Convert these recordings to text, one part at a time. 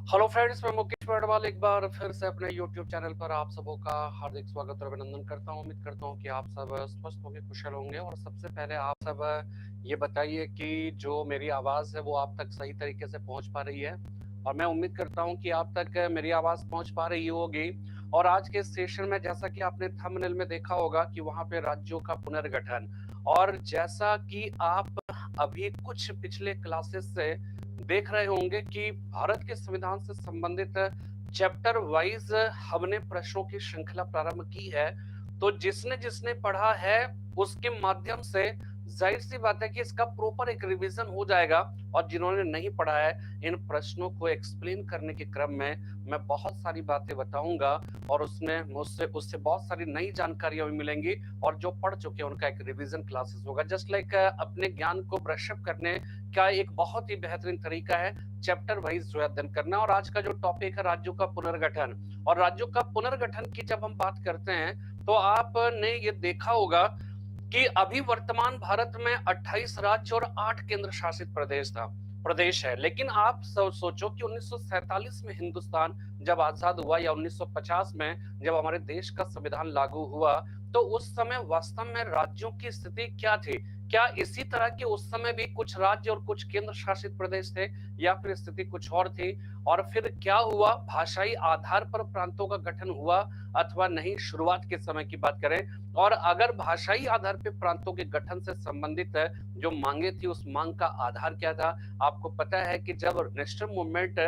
Hello friends, मैं मुकेश वर्णवाल एक बार फिर से अपने यूट्यूब चैनल पर आप सबों का हार्दिक स्वागत और अभिनंदन करता हूं। उम्मीद करता हूं कि आप सब स्वस्थ होंगे, कुशल होंगे। और सबसे पहले आप सब ये बताइए कि जो मेरी आवाज़ है वो आप तक सही तरीके से पहुंच पा रही है। और मैं उम्मीद करता हूं कि आप तक मेरी आवाज़ पहुंच पा रही होगी। और आज के सेशन में जैसा कि आपने थंबनेल में देखा होगा कि वहां पे राज्यों का पुनर्गठन, और जैसा कि आप अभी कुछ पिछले क्लासेस से देख रहे होंगे कि भारत के संविधान से संबंधित चैप्टर वाइज हमने प्रश्नों की श्रृंखला प्रारंभ की है। तो जिसने जिसने पढ़ा है उसके माध्यम से जाहिर सी बात है कि इसका प्रॉपर एक रिवीजन हो जाएगा। और जिन्होंने नहीं पढ़ा है, इन प्रश्नों को एक्सप्लेन करने के क्रम में मैं बहुत सारी बातें बताऊंगा और उसमें मुझसे उससे बहुत सारी नई जानकारियां भी मिलेंगी। और जो पढ़ चुके हैं उनका एक रिवीजन क्लासेस होगा। जस्ट लाइक अपने ज्ञान को ब्रश अप करने का एक बहुत ही बेहतरीन तरीका है चैप्टर वाइज जो अध्ययन करना। और आज का जो टॉपिक है राज्यों का पुनर्गठन। और राज्यों का पुनर्गठन की जब हम बात करते हैं तो आपने ये देखा होगा कि अभी वर्तमान भारत में 28 राज्य और 8 केंद्र शासित प्रदेश है। लेकिन आप सोचो कि 1947 में हिंदुस्तान जब आजाद हुआ या 1950 में जब हमारे देश का संविधान लागू हुआ, तो उस समय वास्तव में राज्यों की स्थिति क्या थी? क्या इसी तरह के उस समय भी कुछ राज्य और कुछ केंद्र शासित प्रदेश थे, या फिर स्थिति कुछ और थी? और फिर क्या हुआ, भाषाई आधार पर प्रांतों का गठन हुआ अथवा नहीं, शुरुआत के समय की बात करें। और अगर भाषाई आधार पर प्रांतों के गठन से संबंधित जो मांगे थी, उस मांग का आधार क्या था? आपको पता है कि जब नेशनल मूवमेंट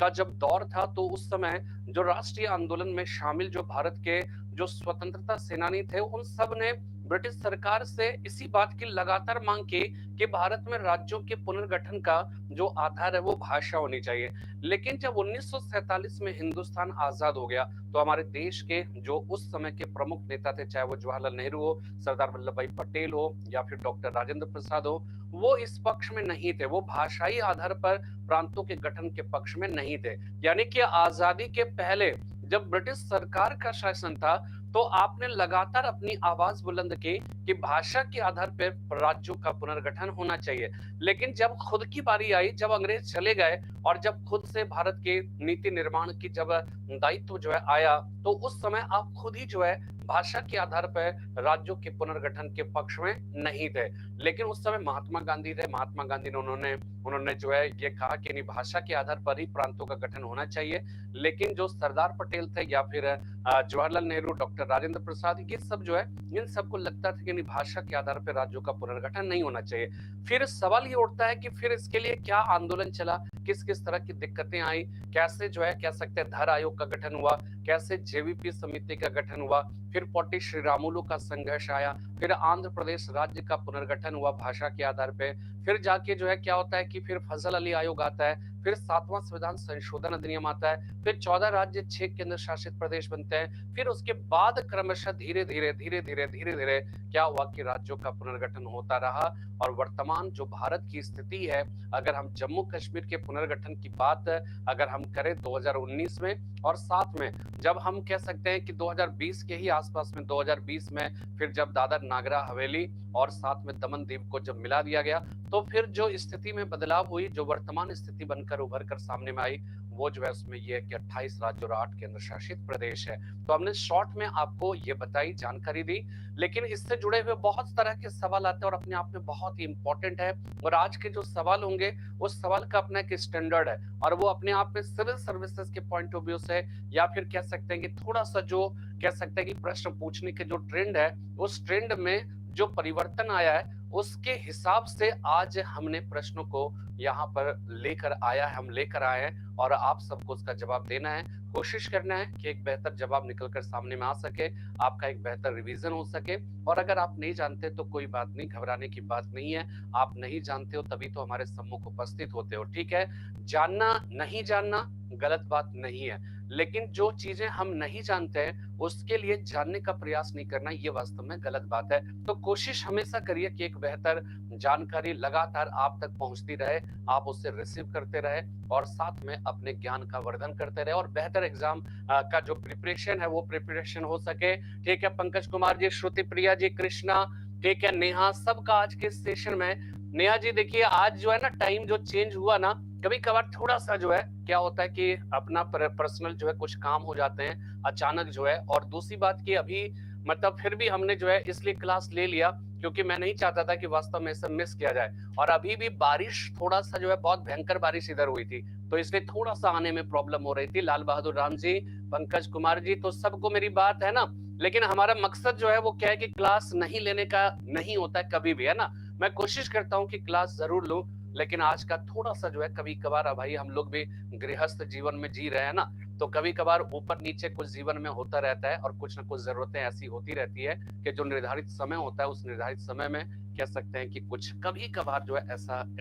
का जब दौर था, तो उस समय जो राष्ट्रीय आंदोलन में शामिल जो भारत के जो स्वतंत्रता सेनानी थे, उन सब ने ब्रिटिश सरकार से इसी बात की लगातार मांग की कि भारत में राज्यों के पुनर्गठन का जो आधार है वो भाषा होनी चाहिए। लेकिन जब 1947 में हिंदुस्तान आजाद हो गया, तो हमारे देश के जो उस समय के प्रमुख नेता थे, चाहे वो जवाहरलाल नेहरू हो, सरदार वल्लभ भाई पटेल हो, या फिर डॉक्टर राजेंद्र प्रसाद हो, वो इस पक्ष में नहीं थे। वो भाषाई आधार पर प्रांतों के गठन के पक्ष में नहीं थे। यानी कि आजादी के पहले जब ब्रिटिश सरकार का शासन था, तो आपने लगातार अपनी आवाज बुलंद की कि भाषा के आधार पर राज्यों का पुनर्गठन होना चाहिए। लेकिन जब खुद की बारी आई, जब अंग्रेज चले गए और जब खुद से भारत के नीति निर्माण की जब दायित्व जो है आया, तो उस समय आप खुद ही जो है भाषा के आधार पर राज्यों के पुनर्गठन के पक्ष में नहीं थे। लेकिन उस समय महात्मा गांधी थे। महात्मा गांधी ने उन्होंने जो है ये कहा कि नहीं, भाषा के आधार पर ही प्रांतों का गठन होना चाहिए। लेकिन जो सरदार पटेल थे या फिर जवाहरलाल नेहरू, डॉक्टर राजेंद्र प्रसाद, ये सब जो है, इन सबको लगता था कि नहीं, भाषा के आधार पर राज्यों का पुनर्गठन नहीं होना चाहिए। फिर सवाल ये उठता है कि फिर इसके लिए क्या आंदोलन चला, किस किस तरह की दिक्कतें आई, कैसे जो है कह सकते हैं धर आयोग का गठन हुआ, कैसे जेवीपी समिति का गठन हुआ, फिर पोटी श्रीरामुलु का संघर्ष आया, फिर आंध्र प्रदेश राज्य का पुनर्गठन हुआ भाषा के आधार पे। फिर जाके जो है क्या होता है कि फिर फजल अली आयोग आता है, फिर 7वां संविधान संशोधन अधिनियम आता है, फिर 14 राज्य 6 केंद्र शासित प्रदेश बनते हैं। फिर उसके बाद क्रमशः धीरे धीरे क्या हुआ कि राज्यों का पुनर्गठन होता रहा। और वर्तमान जो भारत की स्थिति है, अगर हम जम्मू कश्मीर के पुनर्गठन की बात अगर हम करें 2019 में, और साथ में जब हम कह सकते हैं कि 2020 के ही आसपास में, 2020 में फिर जब दादर नागरा हवेली और साथ में दमन दीव को जब मिला दिया गया, तो फिर जो स्थिति में बदलाव हुई, जो वर्तमान स्थिति बनकर उभर कर सामने में आई, वो जो है उसमें ये है कि 28 राज्य और 8 केंद्र शासित प्रदेश है। तो हमने शॉर्ट में आपको ये बताई, जानकारी दी। लेकिन इससे जुड़े हुए बहुत तरह के सवाल आते हैं और अपने आप में बहुत ही इंपॉर्टेंट है। और आज के जो सवाल होंगे, उस सवाल का अपना एक स्टैंडर्ड है, और वो अपने आप में सिविल सर्विसेज के पॉइंट ऑफ व्यू से, या फिर कह सकते हैं कि थोड़ा सा जो कह सकते हैं कि प्रश्न पूछने के जो ट्रेंड है, उस ट्रेंड में जो परिवर्तन आया है, उसके हिसाब से आज हमने प्रश्नों को यहाँ पर लेकर आया है, हम लेकर आए हैं। और आप सबको उसका जवाब देना है, कोशिश करना है कि एक बेहतर जवाब निकलकर सामने में आ सके, आपका एक बेहतर रिवीजन हो सके। और अगर आप नहीं जानते तो कोई बात नहीं, घबराने की बात नहीं है। आप नहीं जानते हो तभी तो हमारे सम्मुख उपस्थित होते हो, ठीक है? जानना नहीं जानना गलत बात नहीं है, लेकिन जो चीजें हम नहीं जानते हैं उसके लिए जानने का प्रयास नहीं करना, ये वास्तव में गलत बात है। तो कोशिश हमेशा करिए कि एक बेहतर जानकारी लगातार आप तक पहुंचती रहे, आप उससे रिसीव करते रहे और साथ में अपने ज्ञान का वर्धन करते रहे, और बेहतर एग्जाम का जो प्रिपरेशन है वो प्रिपरेशन हो सके। ठीक है, पंकज कुमार जी, श्रुति प्रिया जी, कृष्णा, ठीक है, नेहा, सबका आज के सेशन में। नेहा जी देखिए, आज जो है ना टाइम जो चेंज हुआ ना, कभी कभार थोड़ा सा जो है क्या होता है कि अपना पर्सनल जो है कुछ काम हो जाते हैं अचानक जो है। और दूसरी बात की अभी मतलब फिर भी हमने जो है इसलिए क्लास ले लिया क्योंकि मैं नहीं चाहता था कि वास्तव में इसे मिस किया जाए। और अभी भी बारिश थोड़ा सा जो है बहुत भयंकर बारिश इधर हुई थी, तो इसलिए थोड़ा सा आने में प्रॉब्लम हो रही थी। लाल बहादुर राम जी, पंकज कुमार जी, तो सबको मेरी बात है ना। लेकिन हमारा मकसद जो है वो क्या है कि क्लास नहीं लेने का नहीं होता है कभी भी, है ना। मैं कोशिश करता हूँ कि क्लास जरूर लूं, लेकिन आज का थोड़ा सा जो है कभी कभार भाई हम लोग भी गृहस्थ जीवन में जी रहे हैं ना, तो कभी कभार ऊपर नीचे कुछ जीवन में होता रहता है और कुछ ना कुछ जरूरतें ऐसी होती रहती है कि जो निर्धारित समय होता है उस निर्धारित समय में कह सकते हैं कि कुछ कभी कभार जो है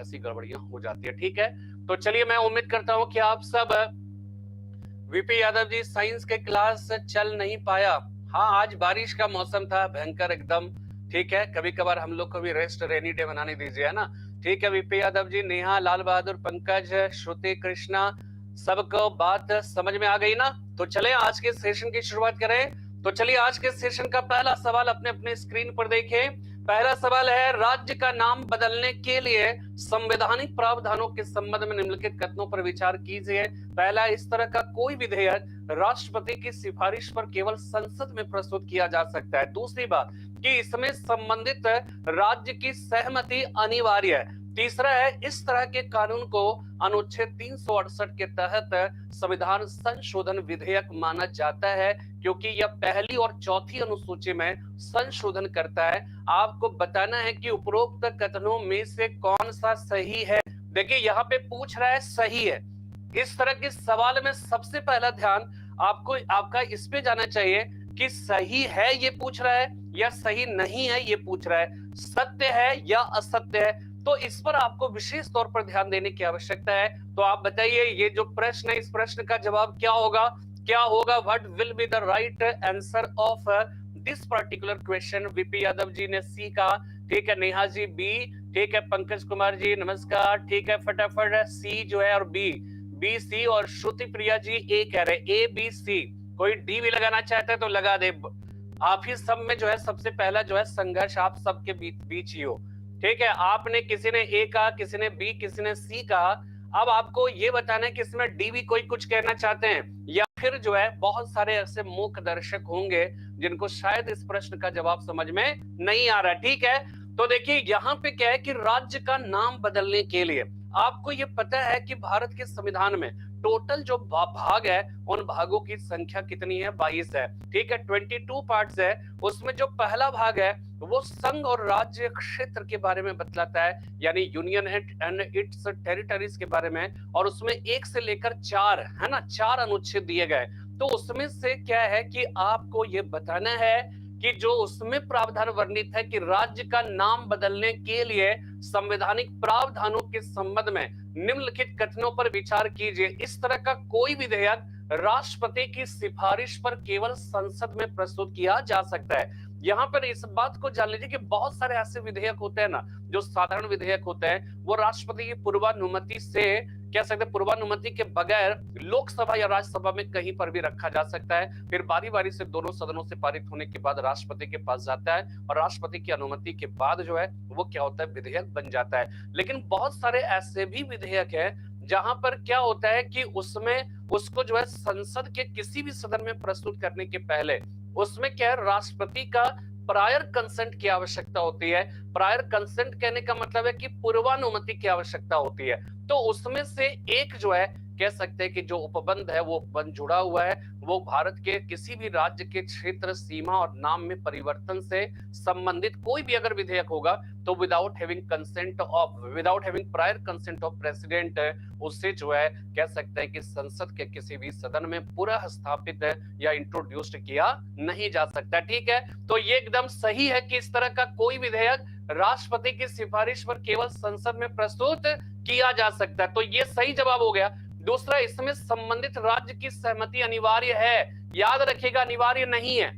ऐसी गड़बड़ियां हो जाती है। ठीक है, तो चलिए मैं उम्मीद करता हूं कि आप सब वीपी यादव जी साइंस के क्लास चल नहीं पाया। हाँ, आज बारिश का मौसम था भयंकर एकदम। ठीक है, कभी कभार हम लोग को भी रेस्ट रेनी डे बनाने दीजिए, है ना। ठीक है वीपी यादव जी, नेहा, लाल बहादुर, पंकज, श्रुति, कृष्णा, सबको बात समझ में आ गई ना। तो चले आज के सेशन की शुरुआत करें। तो चलिए आज के सेशन का पहला सवाल अपने अपने स्क्रीन पर देखें। पहला सवाल है, राज्य का नाम बदलने के लिए संवैधानिक प्रावधानों के संबंध में निम्नलिखित कथनों पर विचार कीजिए। पहला, इस तरह का कोई विधेयक राष्ट्रपति की सिफारिश पर केवल संसद में प्रस्तुत किया जा सकता है। दूसरी बात कि इसमें संबंधित राज्य की सहमति अनिवार्य है। तीसरा है, इस तरह के कानून को अनुच्छेद 368 के तहत संविधान संशोधन विधेयक माना जाता है क्योंकि यह पहली और चौथी अनुसूची में संशोधन करता है। आपको बताना है कि उपरोक्त कथनों में से कौन सा सही है। देखिए यहाँ पे पूछ रहा है सही है। इस तरह के सवाल में सबसे पहला ध्यान आपका इस पे जाना चाहिए कि सही है ये पूछ रहा है या सही नहीं है ये पूछ रहा है, सत्य है या असत्य है। तो इस पर आपको विशेष तौर पर ध्यान देने की आवश्यकता है। तो आप बताइए ये जो प्रश्न है इस प्रश्न का जवाब क्या होगा? क्या होगा? What will be the right answer of this particular question? VP Yadav ji ने सी कहा, ठीक है। नेहा जी बी, ठीक है। पंकज कुमार जी नमस्कार, ठीक है। फटाफट सी जो है और बी सी, और श्रुति प्रिया जी ए कह रहे, ए बी सी। कोई डी भी लगाना चाहता है तो लगा दे। आप ही सब में जो है सबसे पहला जो है संघर्ष आप सबके बीच ही हो। ठीक है, आपने किसी ने ए कहा, किसी ने बी, किसी ने सी कहा। अब आपको ये बताना है कि इसमें डी भी कोई कुछ कहना चाहते हैं या फिर जो है बहुत सारे ऐसे मूक दर्शक होंगे जिनको शायद इस प्रश्न का जवाब समझ में नहीं आ रहा। ठीक है, तो देखिए यहाँ पे क्या है कि राज्य का नाम बदलने के लिए आपको ये पता है कि भारत के संविधान में टोटल जो भाग है उन भागों की संख्या कितनी है? 22 है। ठीक है, 22 पार्ट्स है। उसमें जो पहला भाग है वो संघ और राज्य क्षेत्र के बारे में बतलाता है, यानी यूनियन एंड इट्स टेरिटरीज के बारे में। और उसमें 1 से लेकर 4 है ना, 4 अनुच्छेद दिए गए। तो उसमें से क्या है कि आपको ये बताना है कि जो उसमें प्रावधान वर्णित है कि राज्य का नाम बदलने के लिए संवैधानिक प्रावधानों के संबंध में निम्नलिखित कथनों पर विचार कीजिए। इस तरह का कोई विधेयक राष्ट्रपति की सिफारिश पर केवल संसद में प्रस्तुत किया जा सकता है। यहाँ पर इस बात को जान लीजिए कि बहुत सारे ऐसे विधेयक होते हैं ना जो साधारण विधेयक होते हैं, वो राष्ट्रपति की पूर्वानुमति से कह सकते हैं पूर्वानुमति के बगैर लोकसभा या राज्यसभा में कहीं पर भी रखा जा सकता है। फिर बारी बारी से दोनों सदनों से पारित होने के बाद राष्ट्रपति के पास जाता है और राष्ट्रपति की अनुमति के बाद जो है वो क्या होता है, विधेयक बन जाता है। लेकिन बहुत सारे ऐसे भी विधेयक है जहां पर क्या होता है कि उसमें उसको जो है संसद के किसी भी सदन में प्रस्तुत करने के पहले उसमें क्या है, राष्ट्रपति का प्रायर कंसेंट की आवश्यकता होती है। प्रायर कंसेंट कहने का मतलब है कि पूर्वानुमति की आवश्यकता होती है। तो उसमें से एक जो है कह सकते हैं कि जो उपबंध है वो उपबंध जुड़ा हुआ है, वो भारत के किसी भी राज्य के क्षेत्र, सीमा और नाम में परिवर्तन से संबंधित कोई भी अगर विधेयक होगा तो without having prior consent of president उससे जो है कह सकते हैं कि संसद के किसी भी सदन में पुनः स्थापित या इंट्रोड्यूस्ड किया नहीं जा सकता। ठीक है, तो ये एकदम सही है कि इस तरह का कोई विधेयक राष्ट्रपति की सिफारिश पर केवल संसद में प्रस्तुत किया जा सकता है। तो ये सही जवाब हो गया। दूसरा, इसमें संबंधित राज्य की सहमति अनिवार्य है। याद रखिएगा, अनिवार्य नहीं है।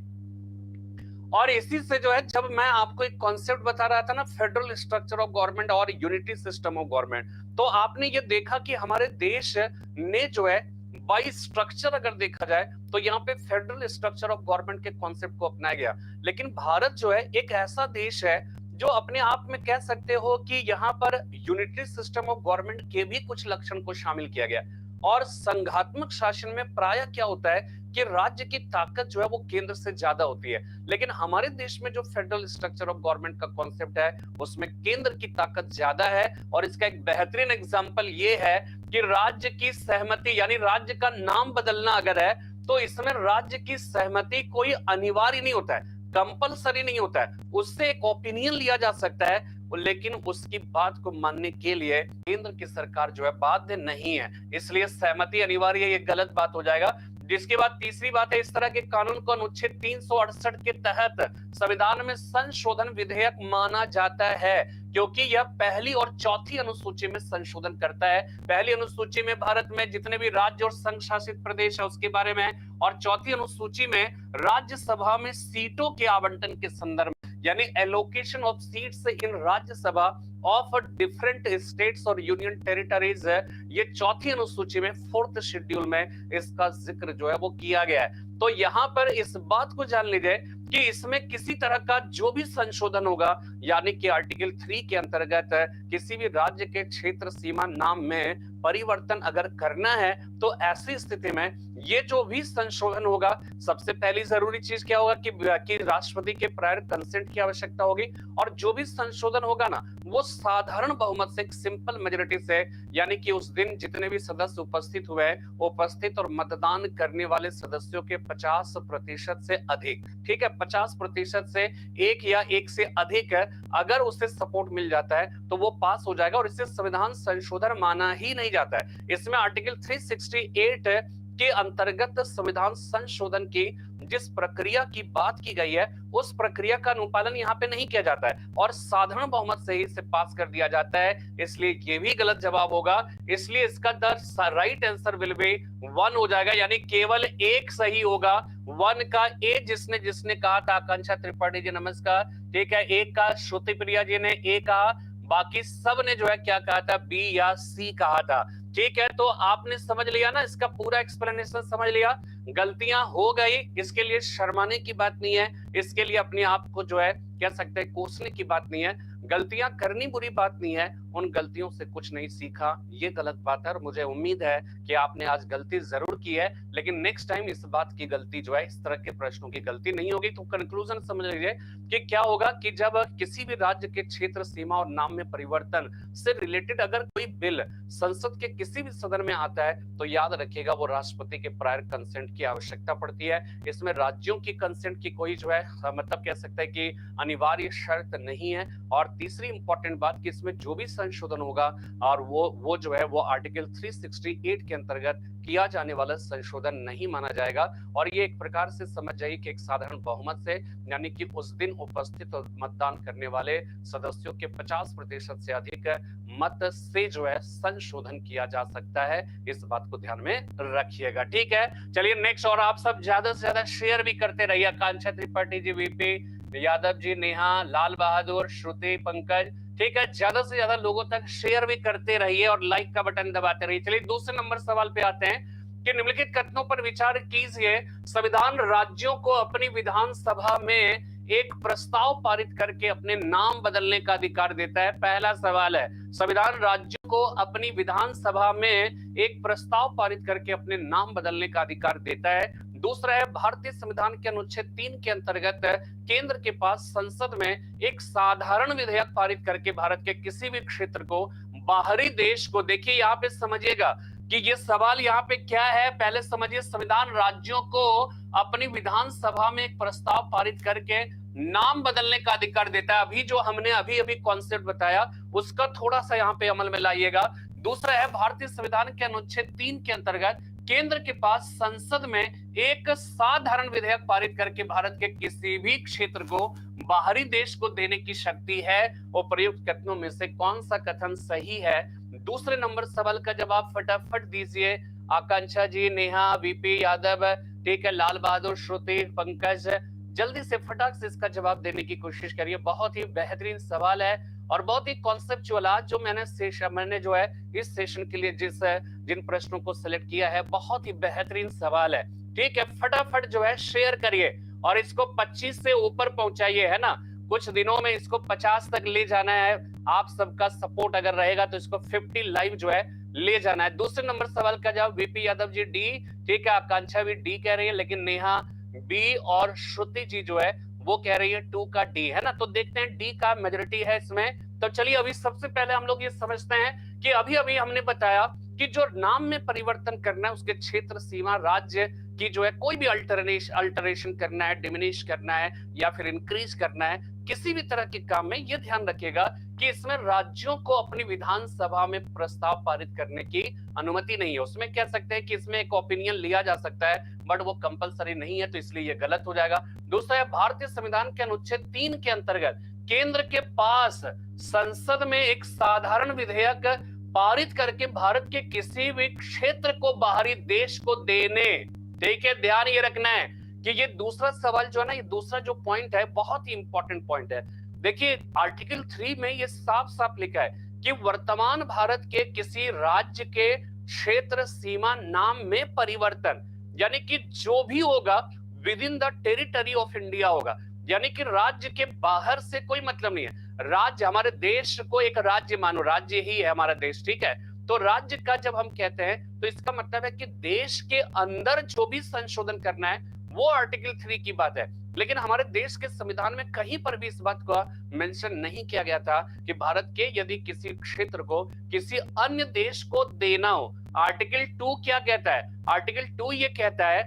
और इसी से जो है जब मैं आपको एक कॉन्सेप्ट बता रहा था ना, फेडरल स्ट्रक्चर ऑफ गवर्नमेंट और यूनिटी सिस्टम ऑफ गवर्नमेंट, तो आपने ये देखा कि हमारे देश ने जो है बाई स्ट्रक्चर अगर देखा जाए तो यहाँ पे फेडरल स्ट्रक्चर ऑफ गवर्नमेंट के कॉन्सेप्ट को अपनाया गया। लेकिन भारत जो है एक ऐसा देश है जो अपने आप में कह सकते हो कि यहाँ पर यूनिटरी सिस्टम ऑफ गवर्नमेंट के भी कुछ लक्षण को शामिल किया गया। और संघात्मक शासन में प्रायः क्या होता है कि राज्य की ताकत जो है वो केंद्र से ज्यादा होती है, लेकिन हमारे देश में जो फेडरल स्ट्रक्चर ऑफ गवर्नमेंट का कॉन्सेप्ट है उसमें केंद्र की ताकत ज्यादा है। और इसका एक बेहतरीन एग्जांपल ये है कि राज्य की सहमति, यानी राज्य का नाम बदलना अगर है तो इसमें राज्य की सहमति कोई अनिवार्य नहीं होता है, कंपलसरी नहीं होता है, उससे एक ओपिनियन लिया जा सकता है, लेकिन उसकी बात को मानने के लिए केंद्र की सरकार जो है बाध्य नहीं है, इसलिए सहमति अनिवार्य है, ये गलत बात हो जाएगा। जिसके बाद तीसरी बात है, इस तरह के कानून को अनुच्छेद 368 के तहत संविधान में संशोधन विधेयक माना जाता है, क्योंकि यह पहली और चौथी अनुसूची में संशोधन करता है। पहली अनुसूची में भारत में जितने भी राज्य और संघ शासित प्रदेश है उसके बारे में, और चौथी अनुसूची में राज्यसभा में सीटों के आवंटन के संदर्भ, यानी allocation of seats in Rajya Sabha of different states और यूनियन टेरिटरीज है, ये चौथी अनुसूची में 4th शेड्यूल में इसका जिक्र जो है वो किया गया है। तो यहाँ पर इस बात को जान लीजिए कि इसमें किसी तरह का जो भी संशोधन होगा, यानी कि आर्टिकल 3 के अंतर्गत किसी भी राज्य के क्षेत्र सीमा नाम में परिवर्तन अगर करना है तो ऐसी स्थिति में ये जो भी संशोधन होगा, सबसे पहली जरूरी चीज क्या होगा कि राष्ट्रपति के प्रायर कंसेंट की आवश्यकता होगी, और जो भी संशोधन होगा ना वो साधारण बहुमत से, एक सिंपल मेजोरिटी से, यानी कि उस दिन जितने भी सदस्य उपस्थित हुए, उपस्थित और मतदान करने वाले सदस्यों के 50% से अधिक, ठीक है, 50% से एक या एक से अधिक अगर उसे सपोर्ट मिल जाता है तो वो पास हो जाएगा, और इससे संविधान संशोधन माना ही नहीं जाता है। इसमें आर्टिकल 368 के अंतर्गत संविधान संशोधन की जिस प्रक्रिया की बात की गई है उस प्रक्रिया का अनुपालन यहाँ पे नहीं किया जाता है, और साधारण बहुमत से ही इसे पास कर दिया जाता है, इसलिए ये भी गलत जवाब होगा। इसलिए इसका the right answer will be 1 हो जाएगा, यानी केवल एक सही होगा। 1 का ए जिसने जिसने कहा था, आकांक्षा त्रिपाठी जी नमस्कार, ठीक है, एक का श्रुति प्रिया जी ने ए कहा, बाकी सब ने जो है क्या कहा था, बी या सी कहा था, ठीक है। तो आपने समझ लिया ना, इसका पूरा एक्सप्लेनेशन समझ लिया। गलतियां हो गई, इसके लिए शर्माने की बात नहीं है, इसके लिए अपने आप को जो है कह सकते हैं कोसने की बात नहीं है, गलतियां करनी बुरी बात नहीं है, उन गलतियों से कुछ नहीं सीखा ये गलत बात है। और मुझे उम्मीद है कि आपने आज गलती जरूर की है, लेकिन नेक्स्ट टाइम इस बात की गलती जो है, इस तरह के प्रश्नों की गलती नहीं होगी। तो कंक्लूजन समझ लीजिए कि क्या होगा कि जब किसी भी राज्य के क्षेत्र सीमा और नाम में परिवर्तन से रिलेटेड अगर कोई बिल संसद के किसी भी सदन में आता है तो याद रखिएगा वो राष्ट्रपति के प्रायर कंसेंट की आवश्यकता पड़ती है। इसमें राज्यों की कंसेंट की कोई जो है मतलब कह सकते हैं कि अनिवार्य शर्त नहीं है। और तीसरी इंपॉर्टेंट बात कि इसमें जो भी संशोधन होगा और वो जो है वो आर्टिकल 368 के अंतर्गत किया जाने वाला संशोधन नहीं माना जाएगा। और ये एक प्रकार से समझ जाइए कि एक साधारण बहुमत से, यानी कि उस दिन उपस्थित और मतदान करने वाले सदस्यों के 50% से अधिक मत से जो है संशोधन किया जा सकता है। इस बात को ध्यान में रखिएगा, ठीक है। चलिए नेक्स्ट, और आप सब ज्यादा से ज्यादा शेयर भी करते रहिए। आकांक्षा त्रिपाठी जी, वीपी यादव जी, नेहा, लाल बहादुर, श्रुति, पंकज, ठीक है, ज्यादा से ज्यादा लोगों तक शेयर भी करते रहिए और लाइक का बटन दबाते रहिए। चलिए दूसरे नंबर सवाल पे आते हैं कि निम्नलिखित कथनों पर विचार कीजिए। संविधान राज्यों को अपनी विधानसभा में एक प्रस्ताव पारित करके अपने नाम बदलने का अधिकार देता है। पहला सवाल है, संविधान राज्यों को अपनी विधानसभा में एक प्रस्ताव पारित करके अपने नाम बदलने का अधिकार देता है। दूसरा है, भारतीय संविधान के अनुच्छेद 3 के अंतर्गत केंद्र के पास संसद में एक साधारण विधेयक पारित करके भारत के किसी भी क्षेत्र को बाहरी देश को, देखिए यहाँ पे समझिएगा कि ये सवाल यहाँ पे क्या है, पहले समझिए। संविधान राज्यों को अपनी विधानसभा में एक प्रस्ताव पारित करके नाम बदलने का अधिकार देता है। अभी जो हमने अभी कॉन्सेप्ट बताया उसका थोड़ा सा यहाँ पे अमल में लाइएगा। दूसरा है, भारतीय संविधान के अनुच्छेद 3 के अंतर्गत केंद्र के पास संसद में एक साधारण विधेयक पारित करके भारत के किसी भी क्षेत्र को बाहरी देश को देने की शक्ति है। उपर्युक्त कथनों में से कौन सा कथन सही है? दूसरे नंबर सवाल का जवाब फटाफट दीजिए। आकांक्षा जी, नेहा, वीपी यादव, ठीक है, लाल बहादुर, श्रुति, पंकज, जल्दी से फटाक से इसका जवाब देने की कोशिश करिए। बहुत ही बेहतरीन सवाल है और बहुत ही कॉन्सेप्चुअल, जो मैंने जो है इस सेशन के लिए जिन प्रश्नों को सिलेक्ट किया है, बहुत ही बेहतरीन सवाल है, ठीक है। फटाफट जो है शेयर करिए और इसको 25 से ऊपर पहुंचाइए, है ना। कुछ दिनों में इसको 50 तक ले जाना है। आप सबका सपोर्ट अगर रहेगा तो इसको 50 लाइव जो है ले जाना है। दूसरे नंबर सवाल का जवाब वीपी यादव जी डी, ठीक है, आकांक्षा भी डी कह रही है, लेकिन नेहा बी और श्रुति जी जो है वो कह रही है 2 का डी, है ना। तो देखते हैं डी का मेजोरिटी है इसमें। तो चलिए अभी सबसे पहले हम लोग ये समझते हैं कि अभी अभी हमने बताया कि जो नाम में परिवर्तन करना है, उसके क्षेत्र सीमा राज्य की जो है कोई भी अल्टरेशन करना है, डिमिनिश करना है या फिर इंक्रीज करना है किसी भी तरह के काम में, ये ध्यान रखिएगा कि इसमें राज्यों को अपनी विधानसभा में प्रस्ताव पारित करने की अनुमति नहीं है। उसमें कह सकते हैं कि इसमें एक ओपिनियन लिया जा सकता है, बट वो कंपलसरी नहीं है, तो इसलिए ये गलत हो जाएगा। दूसरा है भारतीय संविधान के अनुच्छेद 3 के अंतर्गत केंद्र के पास संसद में एक साधारण विधेयक पारित करके भारत के किसी भी क्षेत्र को बाहरी देश को देने, ठीक है, ध्यान ये रखना है कि ये दूसरा सवाल जो है ना, ये दूसरा जो पॉइंट है बहुत ही इंपॉर्टेंट पॉइंट है। देखिए आर्टिकल 3 में ये साफ साफ लिखा है कि वर्तमान भारत के किसी राज्य के क्षेत्र सीमा नाम में परिवर्तन, यानी कि जो भी होगा with in the territory of India होगा, यानी कि राज्य के बाहर से कोई मतलब नहीं है। राज्य, हमारे देश को एक राज्य मानो, राज्य ही है हमारा देश, ठीक है। तो राज्य का जब हम कहते हैं तो इसका मतलब है कि देश के अंदर जो भी संशोधन करना है वो आर्टिकल 3 की बात है। लेकिन हमारे देश के संविधान में कहीं पर भी इस बात का मेंशन नहीं किया गया था कि भारत के यदि किसी क्षेत्र को किसी अन्य देश को देना हो। आर्टिकल 2 क्या कहता है? आर्टिकल 2 ये कहता है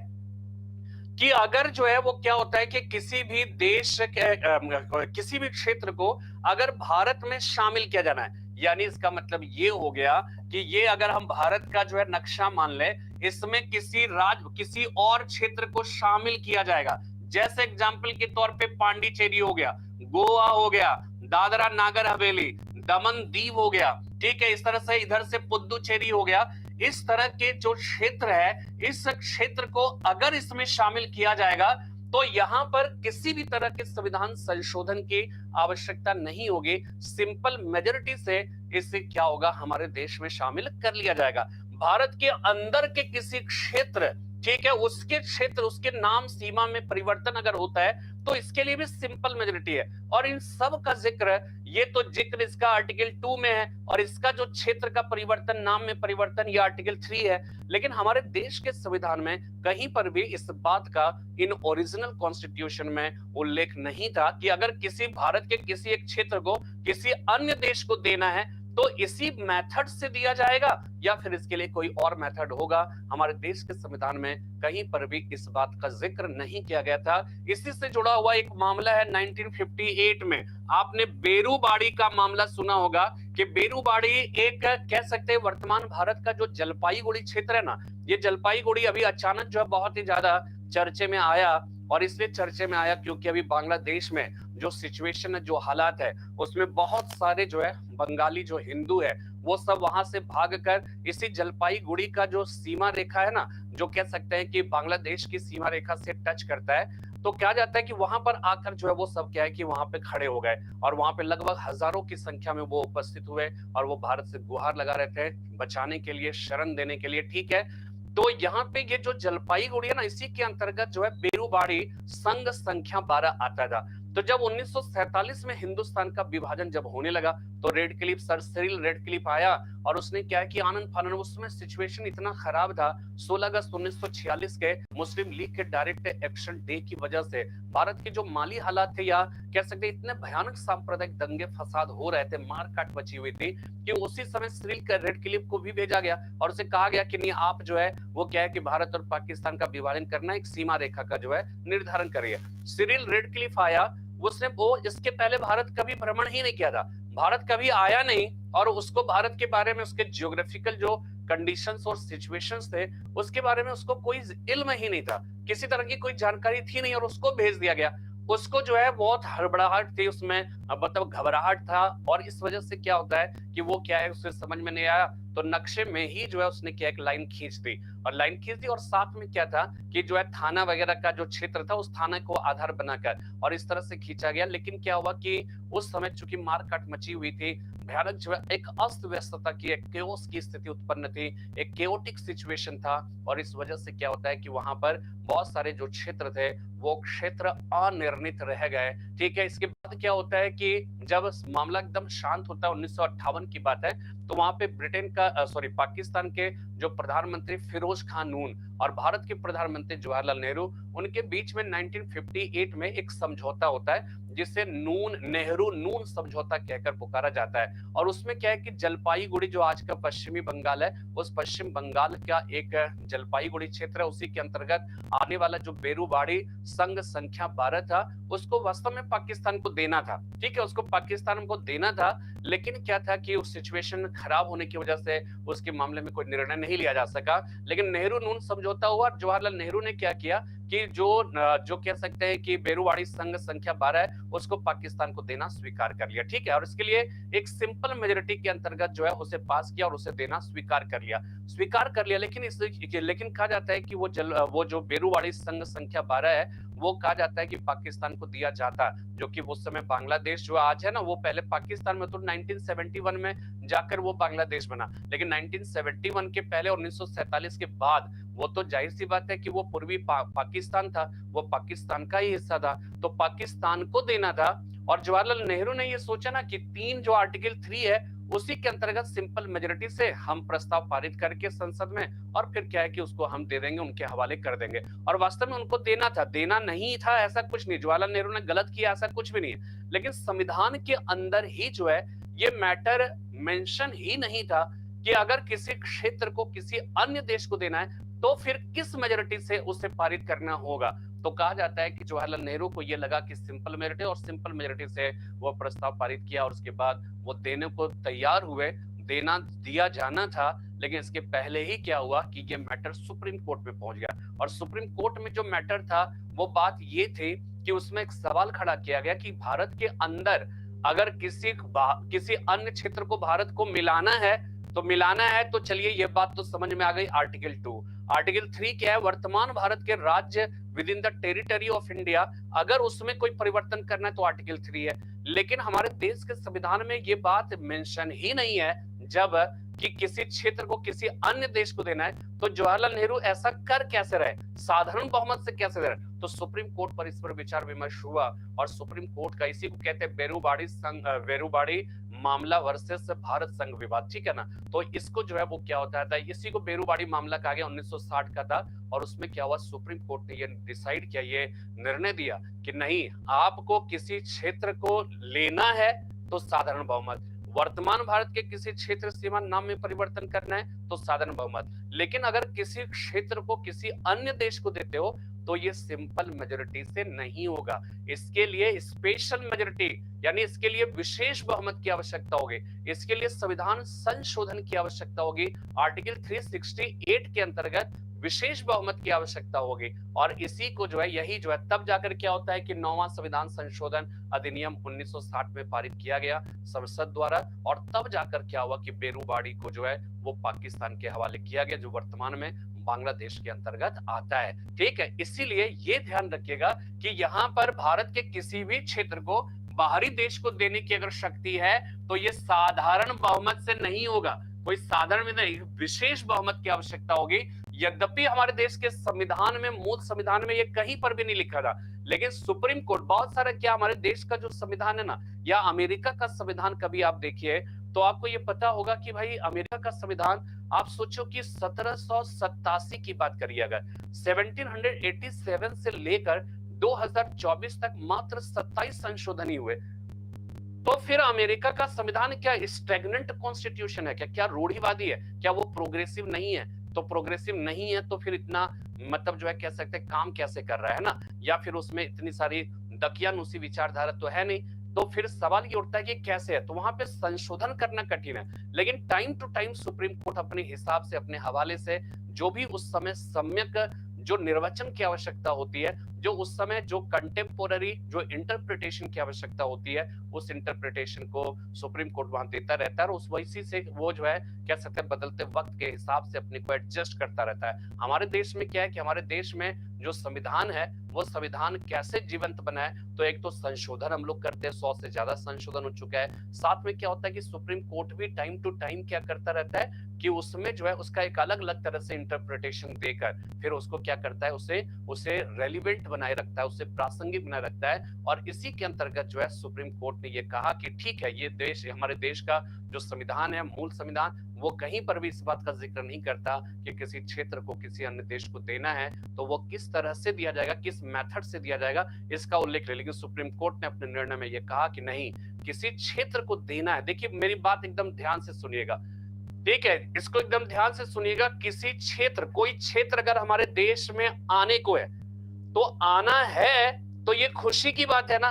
कि अगर जो है वो क्या होता है कि किसी भी देश के किसी भी क्षेत्र को अगर भारत में शामिल किया जाना है, यानी इसका मतलब ये हो गया कि ये अगर हम भारत का जो है नक्शा मान ले, इसमें किसी राज्य किसी और क्षेत्र को शामिल किया जाएगा। जैसे एग्जाम्पल के तौर पे पांडिचेरी हो गया, गोवा हो गया, दादरा नागर हवेली, दमन दीव हो गया, ठीक है, इस तरह से इधर से पुदुचेरी हो गया। इस तरह के जो क्षेत्र है, इस क्षेत्र को अगर इसमें शामिल किया जाएगा तो यहां पर किसी भी तरह के संविधान संशोधन की आवश्यकता नहीं होगी। सिंपल मेजोरिटी से इसे क्या होगा, हमारे देश में शामिल कर लिया जाएगा। भारत के अंदर के किसी क्षेत्र, ठीक है, उसके क्षेत्र, उसके नाम सीमा में परिवर्तन अगर होता है तो इसके लिए भी सिंपल मेजोरिटी है। और इन सब का जिक्र, ये तो जिक्र इसका आर्टिकल 2 में है, और इसका जो क्षेत्र का परिवर्तन, नाम में परिवर्तन, ये आर्टिकल 3 है। लेकिन हमारे देश के संविधान में कहीं पर भी इस बात का इन ओरिजिनल कॉन्स्टिट्यूशन में उल्लेख नहीं था कि अगर किसी भारत के किसी एक क्षेत्र को किसी अन्य देश को देना है तो इसी मेथड से दिया जाएगा या फिर इसके लिए कोई और मेथड होगा। हमारे देश के संविधान में कहीं पर भी इस बात का जिक्र नहीं किया गया था। इसी से जुड़ा हुआ एक मामला है 1958 में, आपने बेरूबाड़ी का मामला सुना होगा कि बेरूबाड़ी एक कह सकते हैं वर्तमान भारत का जो जलपाईगुड़ी क्षेत्र है ना, ये जलपाईगुड़ी अभी अचानक जो है बहुत ही ज्यादा चर्चे में आया। और इसलिए चर्चे में आया क्योंकि अभी बांग्लादेश में जो सिचुएशन है, जो हालात है, उसमें बहुत सारे जो है बंगाली जो हिंदू है वो सब वहां से भागकर इसी जलपाईगुड़ी का जो सीमा रेखा है ना, जो कह सकते हैं कि बांग्लादेश की सीमा रेखा से टच करता है, तो क्या जाता है कि वहां पर आकर जो है वो सब क्या है कि वहां पे खड़े हो गए और वहां पे लगभग हजारों की संख्या में वो उपस्थित हुए और वो भारत से गुहार लगा रहे थे बचाने के लिए, शरण देने के लिए, ठीक है। तो यहाँ पे ये जो जलपाईगुड़ी है ना, इसी के अंतर्गत जो है बेरूबाड़ी संघ संख्या 12 आता था। तो जब 1947 में हिंदुस्तान का विभाजन जब होने लगा तो Radcliffe, sir Cyril Radcliffe आया और उसने क्या कि आनंद फानन, उसमें सिचुएशन इतना खराब था, 16 अगस्त 1946 के मुस्लिम लीग के डायरेक्ट एक्शन डे की वजह से भारत के जो माली हालात थे, या कह सकते इतने भयानक सांप्रदायिक दंगे फसाद हो रहे थे, मार काट बची हुई थी, कि उसी समय सिरिल रेडक्लिफ को भी भेजा गया और उसे कहा गया कि नहीं, आप जो है वो क्या है कि भारत और पाकिस्तान का विभाजन करना, एक सीमा रेखा का जो है निर्धारण करिए। सिरिल रेडक्लिफ आया, उसने वो इसके पहले भारत कभी भ्रमण ही नहीं किया था, भारत कभी आया नहीं, और उसको भारत के बारे में, उसके जियोग्राफिकल जो कंडीशंस और सिचुएशंस थे उसके बारे में उसको कोई इल्म ही नहीं था, किसी तरह की कोई जानकारी थी नहीं, और उसको भेज दिया गया। उसको जो है बहुत हड़बड़ाहट थी उसमें, मतलब घबराहट था, और इस वजह से क्या होता है कि वो क्या है उसे समझ में नहीं आया, तो नक्शे में ही जो है उसने क्या एक लाइन खींच दी, और लाइन खींच दी, और साथ में क्या था कि जो है थाना वगैरह का जो क्षेत्र था उस थाना को आधार बनाकर और इस तरह से खींचा गया। लेकिन क्या हुआ कि उस समय चूंकि मारकाट मची हुई थी, भयानक जो है एक अस्त व्यस्तता की, एक केओस की स्थिति उत्पन्न थी, एक केओटिक सिचुएशन था, और इस वजह से क्या होता है कि वहां पर बहुत सारे जो क्षेत्र थे वो क्षेत्र अनिर्णित रह गए, ठीक है। इसके क्या होता है कि जब मामला एकदम शांत होता है, 1958 की बात है, तो वहां पे ब्रिटेन का सॉरी पाकिस्तान के जो प्रधानमंत्री फिरोज खान नून और भारत के प्रधानमंत्री जवाहरलाल नेहरू, उनके बीच में 1958 में एक समझौता होता है जिसे नून नेहरू नून समझौता कहकर पुकारा जाता है। और उसमें क्या है कि जलपाईगुड़ी जो आज का पश्चिमी बंगाल है, उस पश्चिम बंगाल का एक जलपाईगुड़ी क्षेत्र है, उसी के अंतर्गत आने वाला जो बेरूबाड़ी संघ संख्या 12 था, उसको वास्तव में पाकिस्तान को देना था। ठीक है, उसको पाकिस्तान को देना था, लेकिन क्या था कि उस सिचुएशन खराब होने की वजह से उसके मामले में कोई निर्णय नहीं लिया जा सका। लेकिन नेहरू नून समझौता हुआ, जवाहरलाल नेहरू ने क्या किया कि जो कह सकते हैं कि बेरूवाड़ी संघ संख्या 12 है, उसको पाकिस्तान को देना स्वीकार कर लिया। ठीक है, और इसके लिए एक सिंपल मेजोरिटी के अंतर्गत जो है उसे पास किया और उसे देना स्वीकार कर लिया। लेकिन कहा जाता है कि वो जो बेरूवाड़ी संघ संख्या 12 है, वो कहा जाता है कि पाकिस्तान को दिया जाता, जो कि उस समय बांग्लादेश जो आज है ना, वो पहले पाकिस्तान में, तो 1971 में जाकर वो बांग्लादेश बना। लेकिन 1971 के पहले 1947 के बाद वो तो जाहिर सी बात है कि वो पूर्वी पाकिस्तान था, वो पाकिस्तान का ही हिस्सा था, तो पाकिस्तान को देना था। और जवाहरलाल नेहरू ने ये सोचा ना कि जो आर्टिकल 3 है, उसी के अंतर्गत सिंपल मेजोरिटी से हम प्रस्ताव पारित करके संसद में, और फिर क्या है कि उसको हम दे देंगे, उनके हवाले कर देंगे। और वास्तव में उनको देना था, देना नहीं था ऐसा कुछ नहीं, जवाहरलाल नेहरू ने गलत किया ऐसा कुछ भी नहीं है। लेकिन संविधान के अंदर ही जो है ये मैटर मेंशन ही नहीं था कि अगर किसी क्षेत्र को किसी अन्य देश को देना है तो फिर किस मेजोरिटी से उसे पारित करना होगा। तो कहा जाता है कि जवाहरलाल नेहरू को यह लगा कि सिंपल मेजोरिटी, और सिंपल मेजोरिटी से वो प्रस्ताव पारित किया, और उसके बाद वो देने को तैयार हुए, देना दिया जाना था। लेकिन इसके पहले ही क्या हुआ कि ये मैटर सुप्रीम कोर्ट में पहुंच गया, और सुप्रीम कोर्ट में जो मैटर था वो बात ये थी कि उसमें एक सवाल खड़ा किया गया कि भारत के अंदर अगर किसी अन्य क्षेत्र को भारत को मिलाना है तो चलिए ये बात तो समझ में आ गई, आर्टिकल 2। आर्टिकल 3 क्या है, वर्तमान भारत के राज्य with in the territory of India, अगर उसमें कोई परिवर्तन करना है तो आर्टिकल 3 है। लेकिन हमारे देश के संविधान में ये बात मेंशन ही नहीं है जब कि किसी क्षेत्र को किसी अन्य देश को देना है, तो जवाहरलाल नेहरू ऐसा कर कैसे रहे, साधारण बहुमत से कैसे रहे। तो सुप्रीम कोर्ट पर इस पर विचार विमर्श हुआ, और सुप्रीम कोर्ट का, इसी को कहते हैं बेरूबाड़ी मामला वर्सेस भारत संघ विवाद, ठीक है ना। तो इसको जो है वो क्या होता था, इसी को बेरूबाड़ी मामला कहा गया, 1960 का था। और उसमें क्या हुआ, सुप्रीम कोर्ट ने ये डिसाइड किया, ये निर्णय दिया कि नहीं, आपको किसी क्षेत्र को लेना है तो साधारण बहुमत, वर्तमान भारत के किसी क्षेत्र सीमा नाम में परिवर्तन करना है तो साधारण बहुमत, लेकिन अगर किसी क्षेत्र को किसी अन्य देश को देते हो तो ये सिंपल मेजोरिटी से नहीं होगा, इसके लिए स्पेशल मेजोरिटी, यानी इसके लिए विशेष बहुमत की आवश्यकता होगी, इसके लिए संविधान संशोधन की आवश्यकता होगी। आर्टिकल 368 के अंतर्गत विशेष बहुमत की आवश्यकता होगी। और इसी को जो है, यही जो है, तब जाकर क्या होता है कि 9वां संविधान संशोधन अधिनियम 1960 में पारित किया गया संसद द्वारा, और तब जाकर क्या हुआ कि बेरूबाड़ी को जो है वो पाकिस्तान के हवाले किया गया, जो वर्तमान में बांग्लादेश के अंतर्गत आता है। ठीक है, इसीलिए ये ध्यान रखिएगा कि यहाँ पर भारत के किसी भी क्षेत्र को बाहरी देश को देने की अगर शक्ति है तो ये साधारण बहुमत से नहीं होगा, कोई साधारण में नहीं, विशेष बहुमत की आवश्यकता होगी। यद्यपि हमारे देश के संविधान में, मूल संविधान में ये कहीं पर भी नहीं लिखा था, लेकिन सुप्रीम कोर्ट, बहुत सारा क्या, हमारे देश का जो संविधान है ना, या अमेरिका का संविधान कभी आप देखिए तो आपको ये पता होगा कि भाई अमेरिका का संविधान, आप सोचो कि 1787 की बात करिए, अगर 1787 से लेकर 2024 तक मात्र 27 संशोधन ही हुए, तो फिर अमेरिका का संविधान क्या स्टैग्नेंट कॉन्स्टिट्यूशन है क्या? क्या रूढ़िवादी है क्या? वो प्रोग्रेसिव नहीं है? तो प्रोग्रेसिव नहीं है तो फिर इतना, मतलब जो है, कह सकते हैं काम कैसे कर रहा है ना, या फिर उसमें इतनी सारी दकियानुसी विचारधारा तो है नहीं। तो फिर सवाल ये उठता है कि कैसे है, तो वहां पे संशोधन करना कठिन है, लेकिन time to time supreme court अपने हिसाब से, अपने हवाले से, जो भी उस समय सम्यक जो निर्वचन की आवश्यकता होती है, जो उस समय जो कंटेम्पोररी जो इंटरप्रिटेशन की आवश्यकता होती है, उस इंटरप्रिटेशन को सुप्रीम कोर्ट वहां देता रहता है, और उस वजह से वो जो है, कह सकते हैं, बदलते वक्त के हिसाब से अपने को एडजस्ट करता रहता है। हमारे देश में क्या है कि हमारे देश में जो संविधान है, वो संविधान कैसे जीवंत बना है, तो एक तो संशोधन हम लोग करते हैं, 100 से ज्यादा संशोधन हो चुका है। साथ में क्या होता है कि सुप्रीम कोर्ट भी टाइम टू टाइम क्या करता रहता है कि उसमें जो है उसका एक अलग अलग तरह से इंटरप्रिटेशन देकर फिर उसको क्या करता है, उसे उसे रेलिवेंट बनाए रखता है, उसे प्रासंगिक बनाए रखता है। और इसी के अंतर्गत जो है सुप्रीम कोर्ट ने ये कहा कि ठीक है, ये देश, हमारे देश का जो संविधान है, मूल संविधान, वो कहीं पर भी इस बात का जिक्र नहीं करता कि किसी क्षेत्र को किसी अन्य देश को देना है तो वो किस तरह से दिया जाएगा, किस मेथड से दिया जाएगा, इसका उल्लेख है। लेकिन सुप्रीम कोर्ट ने अपने निर्णय में ये कहा कि नहीं, किसी क्षेत्र को देना है। देखिए मेरी बात एकदम ध्यान से सुनिएगा, ठीक है, इसको एकदम ध्यान से सुनिएगा। किसी क्षेत्र, कोई क्षेत्र अगर हमारे देश में आने को है तो आना है, तो ये खुशी की बात है ना,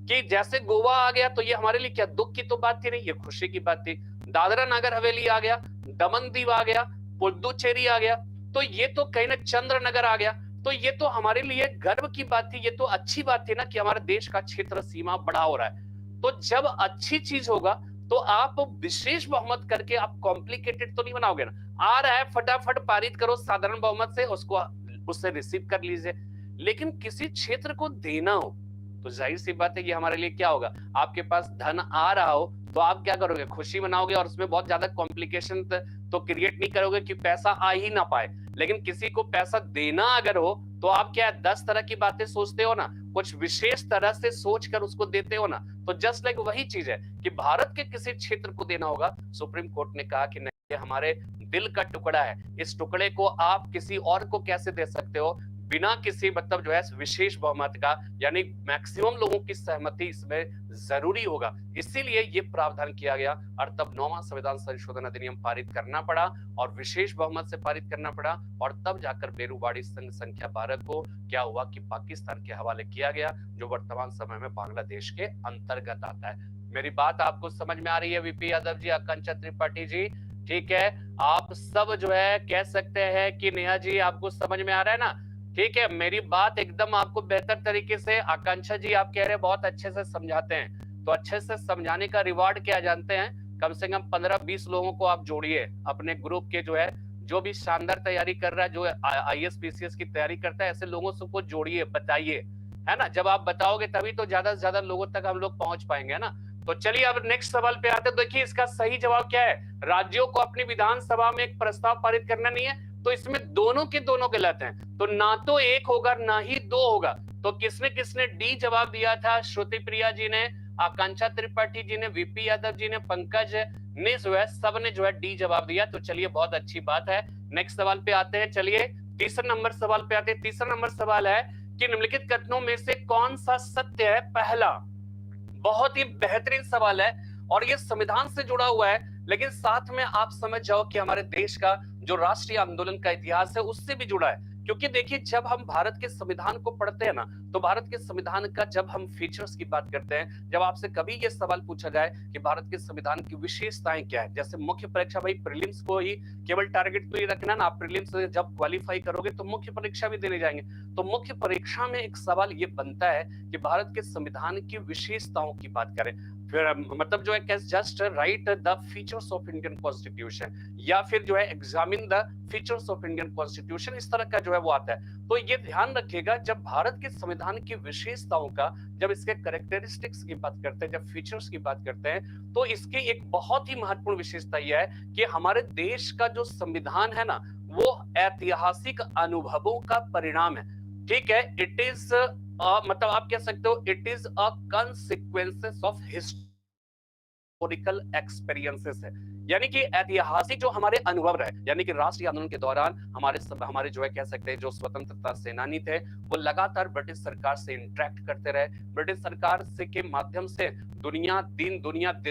कि जैसे गोवा आ गया तो ये हमारे लिए क्या दुख की तो बात थी नहीं, ये खुशी की बात थी। दादरा नगर हवेली आ गया, दमन दीव आ गया, पुडुचेरी आ गया, तो ये तो कहीं ना, चंद्र नगर आ गया, तो ये तो हमारे लिए गर्व की बात थी, ये तो अच्छी बात थी ना कि हमारे देश का क्षेत्र सीमा बड़ा हो रहा है। तो जब अच्छी चीज होगा तो आप विशेष बहुमत करके आप कॉम्प्लिकेटेड तो नहीं बनाओगे ना। आ रहा है फटाफट पारित करो साधारण बहुमत से, उसको उससे रिसीव कर लीजिए। लेकिन किसी क्षेत्र को देना हो तो जाहिर सी बात है, ये हमारे लिए क्या होगा, आपके पास धन आ रहा हो तो आप क्या करोगे, खुशी मनाओगे और उसमें बहुत ज्यादा कॉम्प्लिकेशन तो क्रिएट नहीं करोगे कि पैसा आ ही ना पाए। लेकिन किसी को पैसा देना अगर हो तो आप क्या 10 तरह की बातें सोचते हो ना, कुछ विशेष तरह से सोचकर उसको देते हो ना। तो जस्ट लाइक वही चीज है कि भारत के किसी क्षेत्र को देना होगा, सुप्रीम कोर्ट ने कहा कि नहीं, ये हमारे दिल का टुकड़ा है, इस टुकड़े को आप किसी और को कैसे दे सकते हो बिना किसी मतलब जो है विशेष बहुमत का, यानी मैक्सिमम लोगों की सहमति इसमें जरूरी होगा। इसीलिए ये प्रावधान किया गया और तब 9वां संविधान संशोधन अधिनियम पारित करना पड़ा और विशेष बहुमत से पारित करना पड़ा। और तब जाकर बेरूवाड़ी संघ संख्या 12 को क्या हुआ कि पाकिस्तान के हवाले किया गया, जो वर्तमान समय में बांग्लादेश के अंतर्गत आता है। मेरी बात आपको समझ में आ रही है वीपी यादव जी, आकांक्षा त्रिपाठी जी? ठीक है, आप सब जो है कह सकते हैं कि नेहा जी आपको समझ में आ रहा है ना? ठीक है, मेरी बात एकदम आपको बेहतर तरीके से, आकांक्षा जी आप कह रहे हैं बहुत अच्छे से समझाते हैं, तो अच्छे से समझाने का रिवार्ड क्या जानते हैं? कम से कम 15-20 लोगों को आप जोड़िए अपने ग्रुप के, जो है जो भी शानदार तैयारी कर रहा है, जो आईएएस पीसीएस की तैयारी करता है, ऐसे लोगों को जोड़िए, बताइए, है ना। जब आप बताओगे तभी तो ज्यादा से ज्यादा लोगों तक हम लोग पहुंच पाएंगे, है ना। तो चलिए अब नेक्स्ट सवाल पे आते हैं। देखिए इसका सही जवाब क्या है, राज्यों को अपनी विधानसभा में एक प्रस्ताव पारित करना नहीं है, तो इसमें दोनों के दोनों गलत हैं, तो ना तो एक होगा ना ही दो होगा। तो किसने किसने डी जवाब दिया था? श्रुति प्रिया जी ने, आकांक्षा त्रिपाठी जी ने, वीपी यादव जी ने, पंकज ने, जो है सब ने जो है डी जवाब दिया। तो चलिए बहुत अच्छी बात है, नेक्स्ट सवाल पे आते हैं। चलिए तीसरे नंबर सवाल पे आते हैं। तीसरा नंबर सवाल है कि निम्नलिखित कथनों में से कौन सा सत्य है? पहला, बहुत ही बेहतरीन सवाल है और ये संविधान से जुड़ा हुआ है, लेकिन साथ में आप समझ जाओ कि हमारे देश का जो राष्ट्रीय आंदोलन का इतिहास है उससे भी जुड़ा है। क्योंकि देखिए जब हम भारत के संविधान को पढ़ते हैं ना, तो भारत के संविधान का जब हम फीचर्स की बात करते हैं, जब आपसे कभी ये सवाल पूछा जाए कि भारत के संविधान की विशेषताएं क्या है, जैसे मुख्य परीक्षा, भाई प्रीलिम्स को ही केवल टारगेट तो ये रखना ना, आप प्रीलिम्स जब क्वालिफाई करोगे तो मुख्य परीक्षा भी देने जाएंगे, तो मुख्य परीक्षा में एक सवाल ये बनता है कि भारत के संविधान की विशेषताओं की बात करें, फिर मतलब जो है just right the features of Indian constitution, या फिर जो है examine the features of Indian constitution, इस तरह का जो है वो आता है। तो ये ध्यान रखिएगा, जब भारत के संविधान की विशेषताओं का, जब इसके कैरेक्टरिस्टिक्स की बात करते हैं, जब फीचर्स की बात करते हैं, तो इसकी एक बहुत ही महत्वपूर्ण विशेषता यह है कि हमारे देश का जो संविधान है ना, वो ऐतिहासिक अनुभवों का परिणाम है। ठीक है, इट इज मतलब आप कह सकते हो it is a consequences of historical experiences है, यानी कि ऐतिहासिक जो हमारे अनुभव रहे, यानी कि राष्ट्रीय आंदोलन के दौरान हमारे जो है कह सकते हैं जो स्वतंत्रता सेनानी थे, वो लगातार ब्रिटिश सरकार से इंटरेक्ट करते रहे, ब्रिटिश सरकार से के माध्यम से दुनिया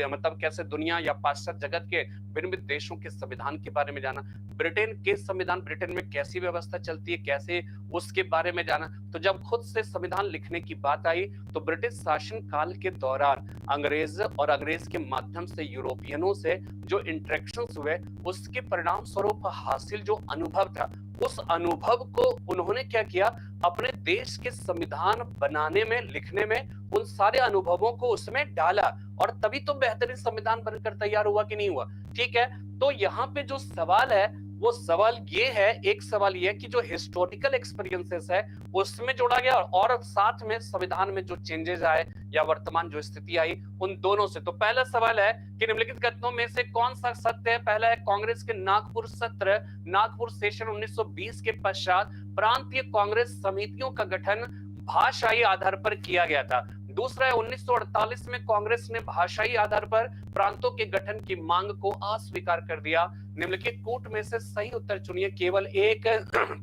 मतलब कैसे दुनिया या पाश्चात्य जगत के भिन्न भिन्न देशों के संविधान के बारे में जाना, ब्रिटेन के संविधान, ब्रिटेन में कैसी व्यवस्था चलती है, कैसे उसके बारे में जाना। तो जब खुद से संविधान लिखने की बात आई, तो ब्रिटिश शासन काल के दौरान अंग्रेज और अंग्रेज के माध्यम से यूरोपियनों से जो इंटरेक्शंस हुए, उसके परिणाम स्वरूप हासिल जो अनुभव था, उस अनुभव को उन्होंने क्या किया, अपने देश के संविधान बनाने में, लिखने में, उन सारे अनुभवों को उसमें डाला, और तभी तो बेहतरीन संविधान बनकर तैयार हुआ कि नहीं हुआ। ठीक है, तो यहाँ पे जो सवाल है वो सवाल ये है, एक सवाल ये है कि जो हिस्टोरिकल एक्सपीरियंसेस है उसमें जोड़ा गया और साथ में संविधान में जो चेंजेस आए या वर्तमान जो स्थिति आई उन दोनों से। तो पहला सवाल है कि निम्नलिखित कथनों में से कौन सा सत्य है? पहला है कांग्रेस के नागपुर सत्र, नागपुर सेशन 1920 के पश्चात प्रांतीय कांग्रेस समितियों का गठन भाषाई आधार पर किया गया था। दूसरा है 1948 में कांग्रेस ने भाषाई आधार पर प्रांतों के गठन की मांग को अस्वीकार कर दिया। निम्नलिखित कूट में से सही उत्तर चुनिए, केवल एक,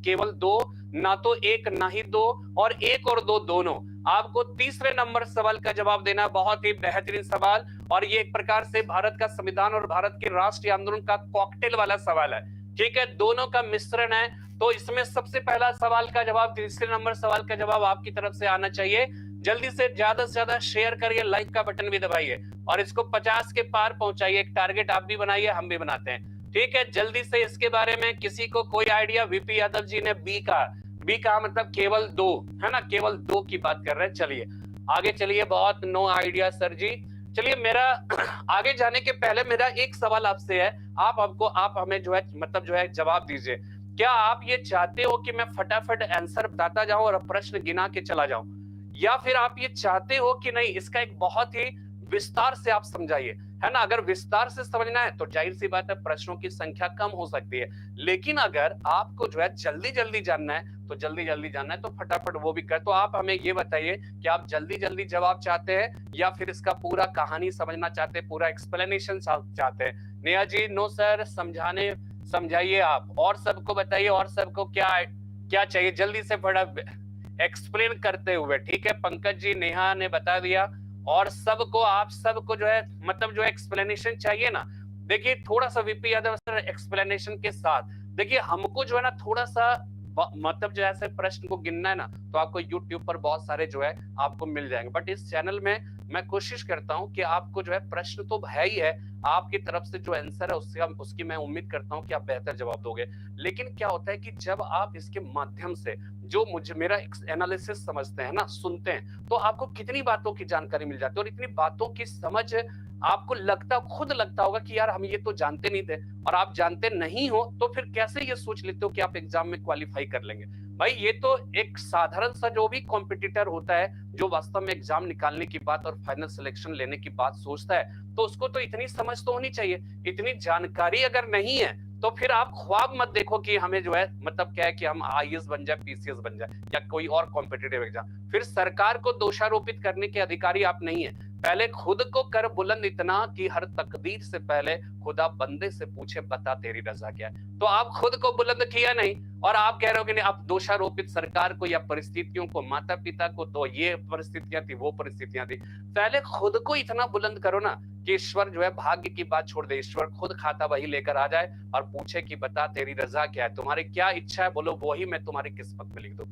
केवल दो, ना तो एक ना ही दो, और एक और दो दोनों। आपको तीसरे नंबर सवाल का जवाब देना, बहुत ही बेहतरीन सवाल, और ये एक प्रकार से भारत का संविधान और भारत के राष्ट्रीय आंदोलन का कॉकटेल वाला सवाल है। ठीक है, दोनों का मिश्रण है। तो इसमें सबसे पहला सवाल का जवाब, तीसरे नंबर सवाल का जवाब आपकी तरफ से आना चाहिए। जल्दी से ज्यादा शेयर करिए, लाइक का बटन भी दबाइए और इसको 50 के पार पहुंचाइए। एक टारगेट आप भी बनाइए, हम भी बनाते हैं। ठीक है, जल्दी से इसके बारे में किसी को कोई आइडिया? वीपी यादव जी ने बी का मतलब केवल दो, है ना, केवल दो की बात कर रहे हैं। चलिए आगे चलिए, बहुत नो आइडिया सर जी। चलिए, मेरा आगे जाने के पहले मेरा एक सवाल आपसे है, आप हमें जो है मतलब जो है जवाब दीजिए। क्या आप ये चाहते हो कि मैं फटाफट आंसर बताता जाऊं और प्रश्न गिना के चला जाऊं, या फिर आप ये चाहते हो कि नहीं इसका एक बहुत ही विस्तार से आप समझाइए, है ना? अगर विस्तार से समझना है तो जाहिर सी बात है प्रश्नों की संख्या कम हो सकती है, लेकिन अगर आपको जो है जल्दी जल्दी जानना है तो जल्दी जल्दी जानना है तो फटाफट वो भी कर। तो आप हमें ये बताइए कि आप जल्दी जल्दी जवाब चाहते हैं या फिर इसका पूरा कहानी समझना चाहते हैं, पूरा एक्सप्लेनेशन चाहते हैं? नेहा जी, नो सर, समझाइए आप, और सबको बताइए, और सबको क्या क्या चाहिए, जल्दी से फटाफट एक्सप्लेन करते हुए। ठीक है, पंकज जी, नेहा ने बता दिया, और सबको, आप सबको जो है मतलब जो एक्सप्लेनेशन चाहिए ना। देखिए थोड़ा सा वीपी यादव सर एक्सप्लेनेशन के साथ, देखिए हमको जो है ना थोड़ा सा मतलब जो ऐसे प्रश्न को गिनना है ना, तो आपको यूट्यूब पर बहुत सारे जो है आपको मिल जाएंगे, बट इस चैनल में मैं कोशिश करता हूं कि आपको जो है प्रश्न तो है ही है, आपकी तरफ से जो आंसर है उसकी मैं उम्मीद करता हूं कि आप बेहतर जवाब दोगे। लेकिन क्या होता है कि जब आप इसके माध्यम से जो मुझे मेरा एनालिसिस समझते हैं ना, सुनते हैं, तो आपको कितनी बातों की जानकारी मिल जाती है, और इतनी बातों की समझ आपको खुद लगता होगा कि यार हम ये तो जानते नहीं थे, और आप जानते नहीं हो तो फिर कैसे ये सोच लेते हो कि आप एग्जाम में क्वालिफाई कर लेंगे? भाई ये तो एक साधारण सा जो भी कॉम्पिटिटर होता है, जो वास्तव में एग्जाम निकालने की बात और फाइनल सिलेक्शन लेने की बात सोचता है, तो उसको तो इतनी समझ तो होनी चाहिए। इतनी जानकारी अगर नहीं है तो फिर आप ख्वाब मत देखो कि हमें जो है मतलब क्या है कि हम आईएएस बन जाए, पीसीएस बन जाए, या कोई और कॉम्पिटिटिव एग्जाम। फिर सरकार को दोषारोपित करने के अधिकारी आप नहीं है। पहले खुद को कर बुलंद इतना कि हर तकदीर से पहले खुदा बंदे से पूछे बता तेरी रजा क्या है। तो आप खुद को बुलंद किया नहीं, और आप कह रहे हो कि नहीं, आप दोषारोपित सरकार को या परिस्थितियों को, माता पिता को, तो ये परिस्थितियां थी, वो परिस्थितियां थी। पहले खुद को इतना बुलंद करो ना कि ईश्वर जो है भाग्य की बात छोड़ दे, ईश्वर खुद खाता वही लेकर आ जाए और पूछे कि बता तेरी रजा क्या है, तुम्हारी क्या इच्छा है, बोलो वही मैं तुम्हारी किस्मत में लिख दूं।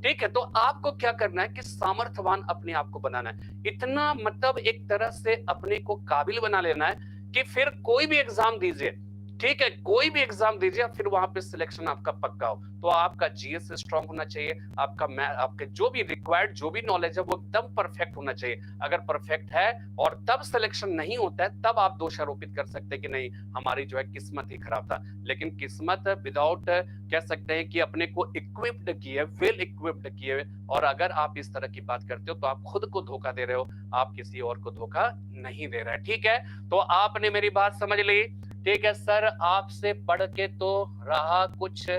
ठीक है, तो आपको क्या करना है कि सामर्थ्यवान अपने आप को बनाना है, इतना मतलब एक तरह से अपने को काबिल बना लेना है कि फिर कोई भी एग्जाम दीजिए, ठीक है, कोई भी एग्जाम दीजिए, फिर वहां पे सिलेक्शन आपका पक्का हो। तो आपका जीएस स्ट्रांग होना चाहिए, आपके जो भी रिक्वायर्ड जो भी नॉलेज है वो एकदम परफेक्ट होना चाहिए। अगर परफेक्ट है और तब सिलेक्शन नहीं होता है, तब आप दोषारोपित कर सकते हैं कि नहीं हमारी जो है किस्मत ही खराब था। लेकिन किस्मत विदाउट कह सकते हैं कि अपने को इक्विप्ड किए, वेल इक्विप्ड किए, और अगर आप इस तरह की बात करते हो तो आप खुद को धोखा दे रहे हो, आप किसी और को धोखा नहीं दे रहे। ठीक है, तो आपने मेरी बात समझ ली। ठीक है सर, आपसे पढ़ के तो रहा कुछ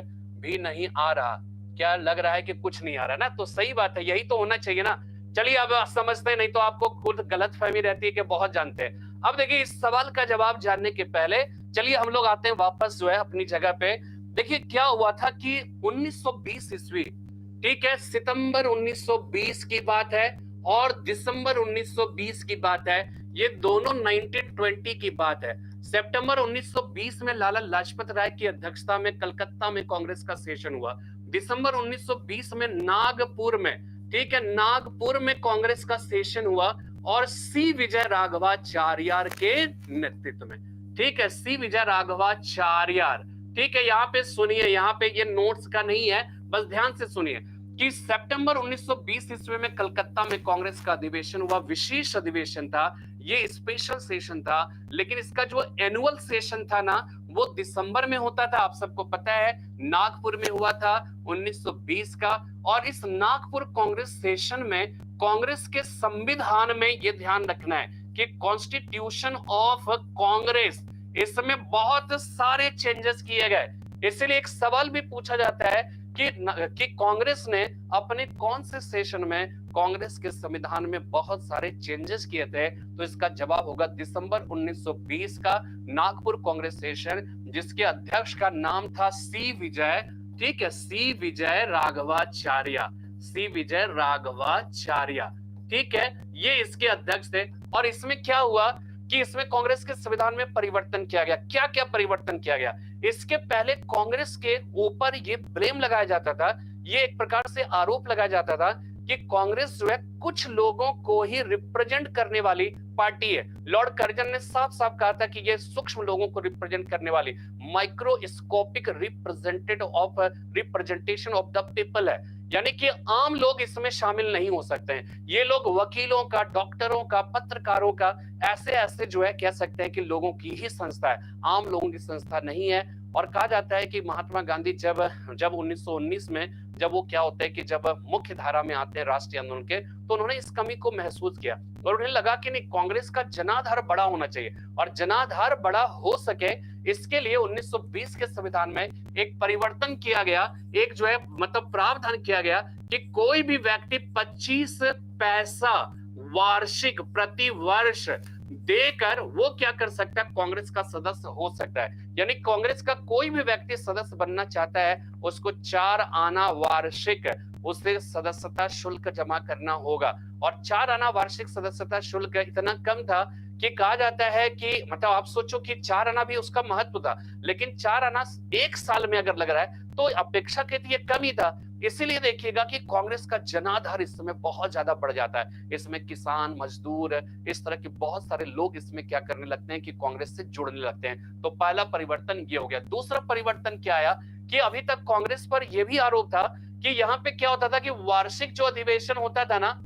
भी नहीं आ रहा, क्या लग रहा है कि कुछ नहीं आ रहा ना? तो सही बात है, यही तो होना चाहिए ना। चलिए अब समझते, नहीं तो आपको खुद गलत फहमी रहती है कि बहुत जानते हैं। अब देखिए इस सवाल का जवाब जानने के पहले चलिए हम लोग आते हैं वापस जो है अपनी जगह पे। देखिए क्या हुआ था कि 1920 ईस्वी, ठीक है, सितंबर 1920 की बात है और दिसंबर 1920 की बात है, ये दोनों 1920 की बात है। सितंबर 1920 में लाला लाजपत राय की अध्यक्षता में कलकत्ता में कांग्रेस का सेशन हुआ। दिसंबर 1920 में नागपुर में, ठीक है, नागपुर में कांग्रेस का सेशन हुआ, और सी विजय राघवाचार्य के नेतृत्व में, ठीक है, सी विजय राघवाचार्य। ठीक है, यहाँ पे सुनिए, यहाँ पे ये नोट्स का नहीं है, बस ध्यान से सुनिए कि सितंबर 1920 ईस्वी में कलकत्ता में कांग्रेस का अधिवेशन हुआ। विशेष अधिवेशन था, ये स्पेशल सेशन था, लेकिन इसका जो एनुअल सेशन था ना वो दिसंबर में होता था, आप सबको पता है, नागपुर में हुआ था 1920 का। और इस नागपुर कांग्रेस सेशन में कांग्रेस के संविधान में ये ध्यान रखना है कि कॉन्स्टिट्यूशन ऑफ कांग्रेस, इसमें बहुत सारे चेंजेस किए गए। इसलिए एक सवाल भी पूछा जाता है कि कांग्रेस ने अपने कौन से सेशन में कांग्रेस के संविधान में बहुत सारे चेंजेस किए थे, तो इसका जवाब होगा दिसंबर 1920 का नागपुर कांग्रेस सेशन, जिसके अध्यक्ष का नाम था सी विजय, ठीक है, सी विजय राघवाचार्य, सी विजय राघवाचार्य, ठीक है, ये इसके अध्यक्ष थे। और इसमें क्या हुआ कि इसमें कांग्रेस के संविधान में परिवर्तन किया गया। क्या क्या परिवर्तन किया गया? इसके पहले कांग्रेस के ऊपर ये ब्लेम लगाया जाता था, ये एक प्रकार से आरोप लगाया जाता था कि कांग्रेस जो है कुछ लोगों को ही रिप्रेजेंट करने वाली पार्टी है। लॉर्ड कर्जन ने साफ साफ कहा था कि ये सूक्ष्म लोगों को रिप्रेजेंट करने वाली, microscopic representation of the people है, यानी कि आम लोग इसमें शामिल नहीं हो सकते हैं। ये लोग वकीलों का, डॉक्टरों का, पत्रकारों का, ऐसे ऐसे जो है कह सकते हैं कि लोगों की ही संस्था है, आम लोगों की संस्था नहीं है। और कहा जाता है कि महात्मा गांधी जब 1919 में जब वो क्या होता है कि जब मुख्य धारा में आते हैं राष्ट्रीय आंदोलन के, तो उन्होंने इस कमी को महसूस किया और उन्हें लगा कि नहीं, कांग्रेस का जनाधार बड़ा होना चाहिए, और जनाधार बड़ा हो सके इसके लिए 1920 के संविधान में एक परिवर्तन किया गया, एक जो है मतलब प्रावधान किया गया कि कोई भी व्यक्ति 25 पैसा वार्षिक प्रति वर्ष देकर वो क्या कर सकता है, कांग्रेस का सदस्य हो सकता है। यानी कांग्रेस का कोई भी व्यक्ति सदस्य बनना चाहता है, उसको 4 आना वार्षिक उसे सदस्यता शुल्क जमा करना होगा। और 4 आना वार्षिक सदस्यता शुल्क इतना कम था कि कहा जाता है कि मतलब आप सोचो कि 4 आना भी उसका महत्व था, लेकिन 4 आना एक साल में अगर लग रहा है तो अपेक्षाकृत ये कम ही था। इसीलिए देखिएगा कि कांग्रेस का जनाधार इस समय बहुत ज्यादा बढ़ जाता है। इसमें किसान, मजदूर, इस तरह के बहुत सारे लोग इसमें क्या करने लगते हैं कि कांग्रेस से जुड़ने लगते हैं। तो पहला परिवर्तन ये हो गया। दूसरा परिवर्तन क्या आया कि अभी तक कांग्रेस पर यह भी आरोप था कि यहाँ पे क्या होता था कि वार्षिक जो अधिवेशन होता था ना,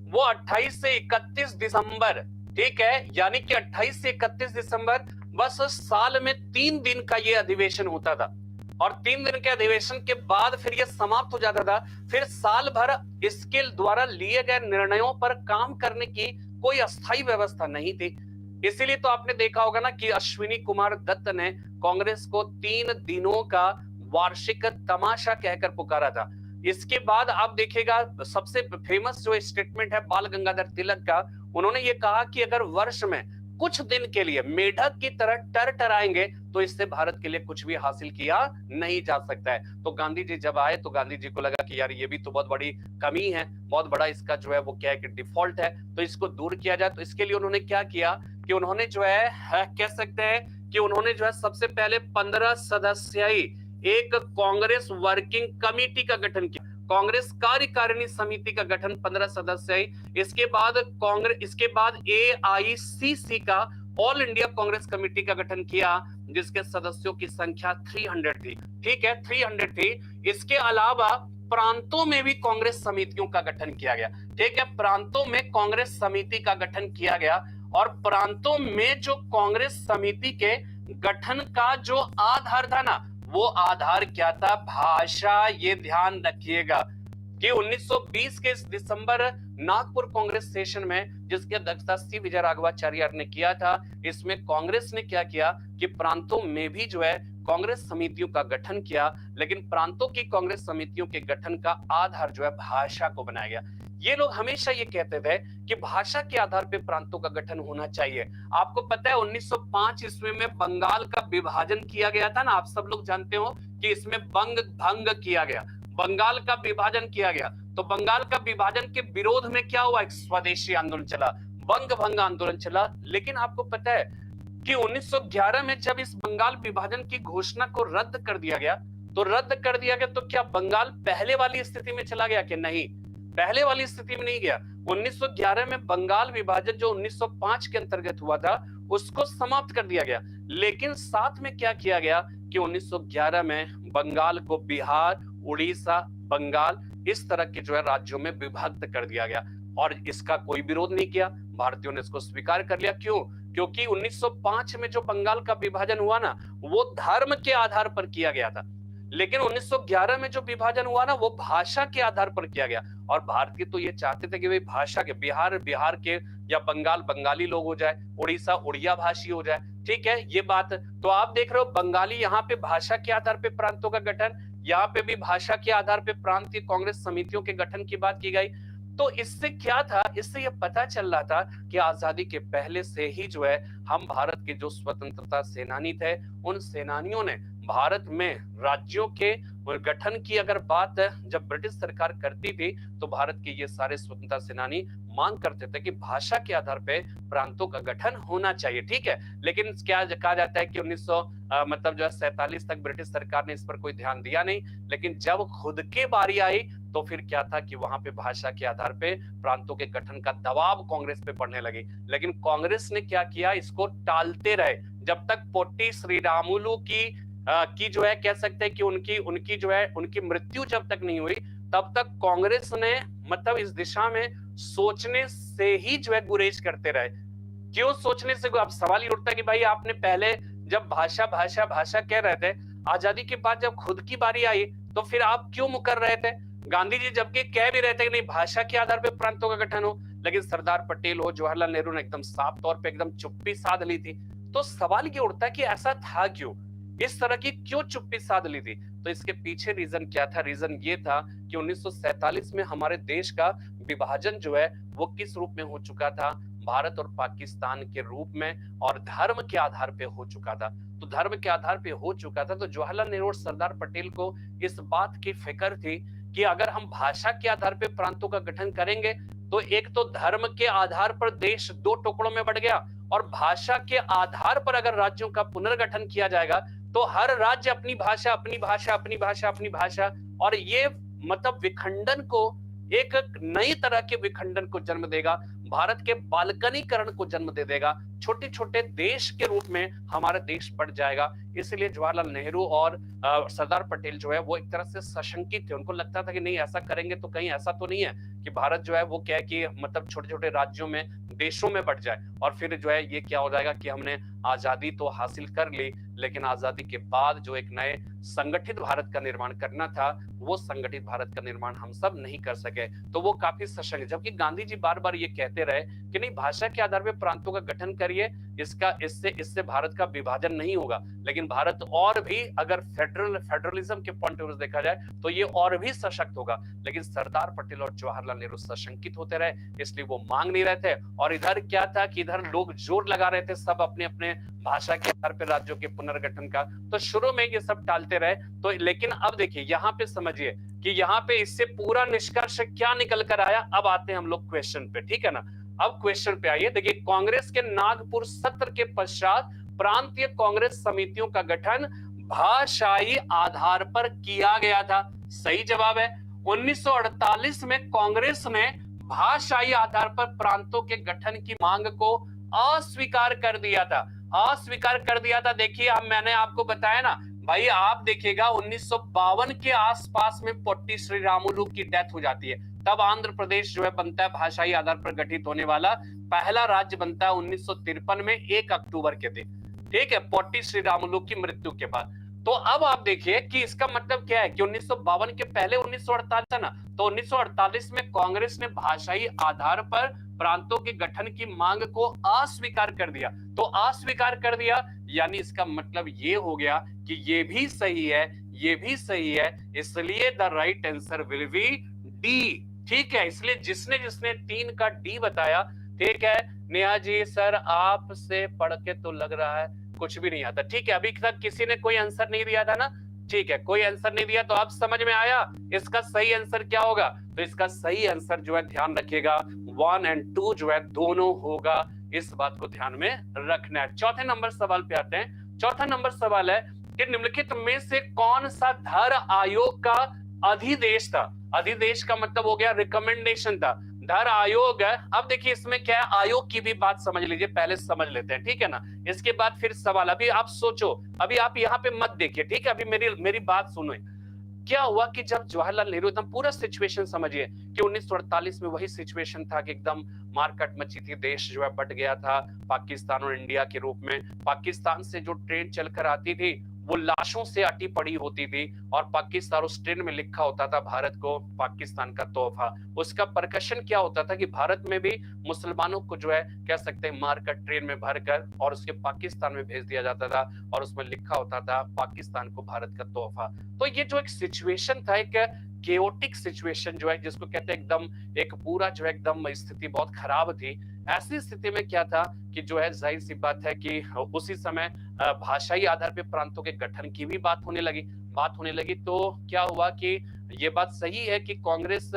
वो 28 से 31 दिसंबर, ठीक है, यानी कि 28 से 31 दिसंबर बस साल में 3 दिन का ये अधिवेशन होता था। और 3 दिन के अधिवेशन के बाद फिर ये समाप्त हो जाता था। फिर साल भर इसके द्वारा लिए गए निर्णयों पर काम करने की कोई अस्थायी व्यवस्था नहीं थी। इसीलिए तो आपने देखा होगा ना कि अश्विनी कुमार दत्त ने कांग्रेस को 3 दिनों का वार्षिक तमाशा कहकर पुकारा था। इसके बाद आप देखिएगा सबसे फेमस जो स्टेटमेंट है बाल गंगाधर तिलक का, उन्होंने ये कहा कि अगर वर्ष में कुछ दिन के लिए मेढक की तरह टरटराएंगे तो इससे भारत के लिए कुछ भी हासिल किया नहीं जा सकता है। तो गांधी जी जब आए तो गांधी जी को लगा कि यार ये भी तो बहुत बड़ी कमी है, बहुत बड़ा इसका जो है वो क्या है कि डिफॉल्ट है, तो इसको दूर किया जाए। तो इसके लिए उन्होंने क्या किया कि उन्होंने जो है कह सकते हैं कि उन्होंने जो है सबसे पहले 15 सदस्यीय एक कांग्रेस वर्किंग कमेटी का गठन किया, कांग्रेस कार्यकारिणी समिति का गठन 15 सदस्य। इसके बाद AICC का ऑल इंडिया कांग्रेस कमेटी का गठन किया, जिसके सदस्यों की संख्या 300 थी, ठीक है, 300 थी। इसके अलावा प्रांतों में भी कांग्रेस समितियों का गठन किया गया, ठीक है, प्रांतों में कांग्रेस समिति का गठन किया गया। और प्रांतों में जो कांग्रेस समिति के गठन का जो आधार था ना, वो आधार क्या था, भाषा। ये ध्यान रखिएगा कि 1920 के दिसंबर नागपुर कांग्रेस सेशन में जिसकी अध्यक्षता सी विजय राघवाचार्य ने किया था, इसमें कांग्रेस ने क्या किया कि प्रांतों में भी जो है कांग्रेस समितियों का गठन किया, लेकिन प्रांतों की कांग्रेस समितियों के गठन का आधार जो है भाषा को बनाया गया। ये लोग हमेशा ये कहते थे कि भाषा के आधार पर प्रांतों का गठन होना चाहिए। आपको पता है 1905 ईस्वी में बंगाल का विभाजन किया गया था ना, आप सब लोग जानते हो कि इसमें भंग किया गया, बंगाल का विभाजन किया गया। तो बंगाल का विभाजन के विरोध में क्या हुआ, एक स्वदेशी आंदोलन चला, भंग आंदोलन चला। लेकिन आपको पता है कि 1911 में जब इस बंगाल विभाजन की घोषणा को रद्द कर दिया गया, तो क्या बंगाल पहले वाली स्थिति में चला गया कि नहीं? पहले वाली स्थिति में नहीं गया। 1911 में बंगाल विभाजन जो 1905 के अंतर्गत हुआ था उसको समाप्त कर दिया गया, लेकिन साथ में क्या किया गया कि 1911 में बंगाल को बिहार, उड़ीसा, बंगाल इस तरह के जो है राज्यों में विभक्त कर दिया गया, और इसका कोई विरोध नहीं किया, भारतीयों ने इसको स्वीकार कर लिया। क्यों? क्योंकि 1905 में जो बंगाल का विभाजन हुआ ना, वो धर्म के आधार पर किया गया था, लेकिन 1911 में जो विभाजन हुआ ना, वो भाषा के आधार पर किया गया। और भारतीय तो ये चाहते थे कि भाई भाषा के, बिहार बिहार के, या बंगाल बंगाली लोग हो जाए, उड़ीसा उड़िया भाषी हो जाए, ठीक है ये बात। तो आप देख रहे हो बंगाली यहाँ पे भाषा के आधार पे प्रांतों का गठन, यहाँ पे भी भाषा के आधार पे प्रांतीय कांग्रेस समितियों के गठन की बात की गई। तो इससे क्या था, इससे यह पता चल रहा था कि आजादी के पहले से ही जो है हम भारत के जो स्वतंत्रता सेनानी थे, उन सेनानियों ने भारत में राज्यों के गठन की अगर बात जब ब्रिटिश सरकार करती थी, तो भारत के ये सारे स्वतंत्रता सेनानी मांग करते थे कि भाषा के आधार पे प्रांतों का गठन होना चाहिए, ठीक है। लेकिन क्या कहा जाता है कि 1947 तक ब्रिटिश सरकार ने इस पर कोई ध्यान दिया नहीं, लेकिन जब खुद के बारी आई तो फिर क्या था कि वहां पे भाषा के आधार पे प्रांतों के गठन का दबाव कांग्रेस पे पड़ने लगी। लेकिन कांग्रेस ने क्या किया, इसको टालते रहे जब तक पोट्टी श्रीरामुलु की जो है कह सकते हैं कि उनकी जो है उनकी मृत्यु जब तक नहीं हुई, तब तक कांग्रेस ने मतलब इस दिशा में सोचने से ही जो है गुरेज करते रहे। क्यों सोचने से? अब सवाल ये उठता है कि भाई आपने पहले जब भाषा भाषा भाषा कह रहे थे, आजादी के बाद जब खुद की बारी आई तो फिर आप क्यों मुकर रहे थे? गांधी जी जबकि कह भी रहे थे कि नहीं भाषा के आधार पर प्रांतों का गठन हो, लेकिन सरदार पटेल हो, जवाहरलाल नेहरू ने एकदम साफ तौर पे एकदम चुप्पी साध ली थी। तो सवाल ये उठता है कि ऐसा था क्यों, इस तरह की क्यों चुप्पी साध ली थी? तो इसके पीछे रीजन क्या था? रीजन ये था कि 1947 में हमारे देश का विभाजन जो है वो किस रूप में हो चुका था, भारत और पाकिस्तान के रूप में, और धर्म के आधार पे हो चुका था। तो धर्म के आधार पे हो चुका था, तो जवाहरलाल नेहरू और सरदार पटेल को इस बात की फिक्र थी कि अगर हम भाषा के आधार पे प्रांतों का गठन करेंगे तो एक तो धर्म के आधार पर देश दो टुकड़ों में बढ़ गया, और भाषा के आधार पर अगर राज्यों का पुनर्गठन किया जाएगा तो हर राज्य अपनी भाषा अपनी भाषा अपनी भाषा अपनी भाषा, और ये मतलब विखंडन को, एक नई तरह के विखंडन को जन्म देगा, भारत के बालकनीकरण को जन्म दे देगा, छोटे छोटे देश के रूप में हमारा देश बढ़ जाएगा। इसलिए जवाहरलाल नेहरू और सरदार पटेल जो है वो एक तरह से सशंकित थे। उनको लगता था कि नहीं ऐसा करेंगे तो कहीं ऐसा तो नहीं है कि भारत जो है वो क्या है कि मतलब छोटे छोटे राज्यों में, देशों में बढ़ जाए, और फिर जो है ये क्या हो जाएगा कि हमने आजादी तो हासिल कर ली, लेकिन आजादी के बाद जो एक नए संगठित भारत का निर्माण करना था, वो संगठित भारत का निर्माण हम सब नहीं कर सके। तो वो काफी सशक्त, जबकि गांधी जी बार बार ये कहते रहे कि नहीं भाषा के आधार पर प्रांतों का गठन करिए, इससे भारत का विभाजन नहीं होगा, लेकिन भारत और भी अगर फेडरलिज्म के पॉइंट ऑफ व्यू देखा जाए तो ये और भी सशक्त होगा। लेकिन सरदार पटेल और जवाहरलाल नेहरू सशंकित होते रहे, इसलिए वो मांग नहीं रहे थे। और इधर क्या था कि इधर लोग जोर लगा रहे थे सब अपने अपने भाषा के आधार पर राज्यों के पुनर्गठन का, तो शुरू में ये सब टालते रहे। तो लेकिन अब देखिए यहाँ पे समझिए कि यहाँ पे इससे पूरा निष्कर्ष क्या निकल कर आया। अब आते हैं हम लोग क्वेश्चन पे, ठीक है ना। अब क्वेश्चन पे आइए, देखिए कांग्रेस के नागपुर सत्र के पश्चात प्रांतीय कांग्रेस समितियों का गठन भाषाई आधार पर किया गया था। सही जवाब है। 1948 में कांग्रेस ने भाषाई आधार पर प्रांतों के गठन की मांग को अस्वीकार कर दिया था, अस्वीकार कर दिया था। देखिए अब मैंने आपको बताया ना भाई, आप देखिएगा 1952 के आसपास में पोट्टी श्रीरामुलु की डेथ हो जाती है, तब आंध्र प्रदेश जो है बनता है भाषाई आधार पर गठित होने वाला पहला राज्य बनता है 1953 में 1 अक्टूबर के दिन, ठीक है, पोट्टी श्रीरामुलु की मृत्यु के बाद। तो अब आप देखिए कि इसका मतलब क्या है कि 1952 के पहले 1948 है ना, तो 1948 में कांग्रेस ने भाषाई आधार पर प्रांतों के गठन की मांग को अस्वीकार कर दिया। तो अस्वीकार कर दिया यानी इसका मतलब ये हो गया कि ये भी सही है, ये भी सही है, इसलिए the right answer will be D, ठीक है। इसलिए जिसने जिसने 3 का डी बताया, ठीक है। नेहा जी सर आपसे पढ़ के तो लग रहा है कुछ भी नहीं आता, ठीक है। अभी तक किसी ने कोई आंसर नहीं दिया था ना, ठीक है, कोई आंसर नहीं दिया, तो अब समझ में आया इसका सही आंसर क्या होगा। तो इसका सही आंसर जो है ध्यान रखिएगा 1 और 2 जो है दोनों होगा, इस बात को ध्यान में रखना है। चौथे नंबर सवाल पे आते हैं। चौथा नंबर सवाल है कि निम्नलिखित में से कौन सा धर आयोग का अधिदेश था। अधिदेश का मतलब हो गया रिकमेंडेशन था, धर आयोग है। अब देखिए इसमें क्या है, आयोग की भी बात समझ लीजिए, पहले समझ लेते हैं, ठीक है ना। इसके बाद फिर सवाल, अभी आप सोचो, अभी आप यहाँ पे मत देखिए, ठीक है, अभी मेरी बात सुनो। क्या हुआ कि जब जवाहरलाल नेहरू, एकदम पूरा सिचुएशन समझिए कि 1948 में वही सिचुएशन था कि एकदम मारकाट मची थी, देश जो है बट गया था पाकिस्तान और इंडिया के रूप में। पाकिस्तान से जो ट्रेन चलकर आती थी वो लाशों से अटी पड़ी होती थी और पाकिस्तान, उस ट्रेन में लिखा होता था भारत को पाकिस्तान का तोहफा। उसका प्रकर्षण क्या होता था कि भारत में भी मुसलमानों को जो है कह सकते हैं मारकर ट्रेन में भरकर और उसके पाकिस्तान में भेज दिया जाता था और उसमें लिखा होता था पाकिस्तान को भारत का तोहफा। तो ये जो एक सिचुएशन था, एक केओटिक सिचुएशन जो है जिसको कहते हैं एकदम एक पूरा जो है एकदम स्थिति बहुत खराब थी। ऐसी स्थिति में क्या था कि जो है जाहिर सी बात है कि उसी समय भाषाई आधार पे प्रांतों के गठन की भी बात होने लगी। तो क्या हुआ कि ये बात सही है कि कांग्रेस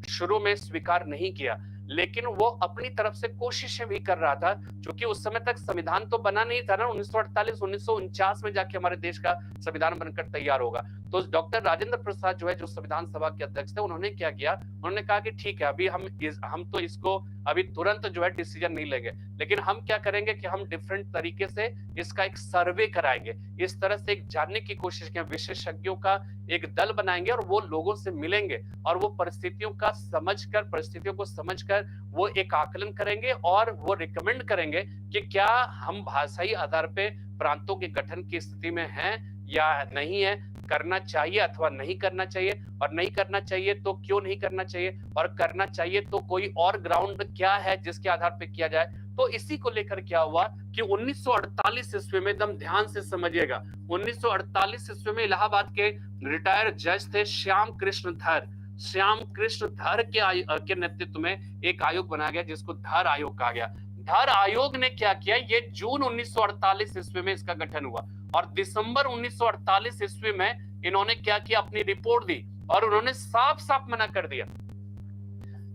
शुरू में स्वीकार नहीं किया, लेकिन वो अपनी तरफ से कोशिशें भी कर रहा था, क्योंकि उस समय तक संविधान तो बना नहीं था ना। 1948 1949 में जाके हमारे देश का संविधान बनकर तैयार होगा। तो डॉक्टर राजेंद्र प्रसाद जो है, जो संविधान सभा के अध्यक्ष थे, उन्होंने क्या किया, उन्होंने कहा कि ठीक है, अभी हम तो इसको अभी तुरंत जो है डिसीजन नहीं लेंगे, लेकिन हम क्या करेंगे कि हम डिफरेंट तरीके से इसका एक सर्वे कराएंगे। इस तरह से एक जानने की कोशिश करें, विशेषज्ञों का एक दल बनाएंगे और वो लोगों से मिलेंगे और वो परिस्थितियों को समझकर वो एक आकलन करेंगे और वो रिकमेंड करेंगे कि क्या हम भाषाई आधार पे प्रांतों के गठन की स्थिति में हैं या नहीं है, करना चाहिए अथवा नहीं करना चाहिए, और नहीं करना चाहिए तो क्यों नहीं करना चाहिए, और करना चाहिए तो कोई और ग्राउंड क्या है जिसके आधार पे किया जाए। तो इसी को लेकर क्या हुआ कि 1948 ईस्वी में, एकदम ध्यान से समझिएगा, 1948 ईस्वी में इलाहाबाद के रिटायर्ड जज थे श्याम कृष्ण धर के नेतृत्व में एक आयोग बनाया गया जिसको धर आयोग कहा गया। धर आयोग ने क्या किया, ये जून 1948 ईस्वी में इसका गठन हुआ और दिसंबर 1948 ईस्वी में इन्होंने क्या किया, अपनी रिपोर्ट दी और उन्होंने साफ साफ मना कर दिया।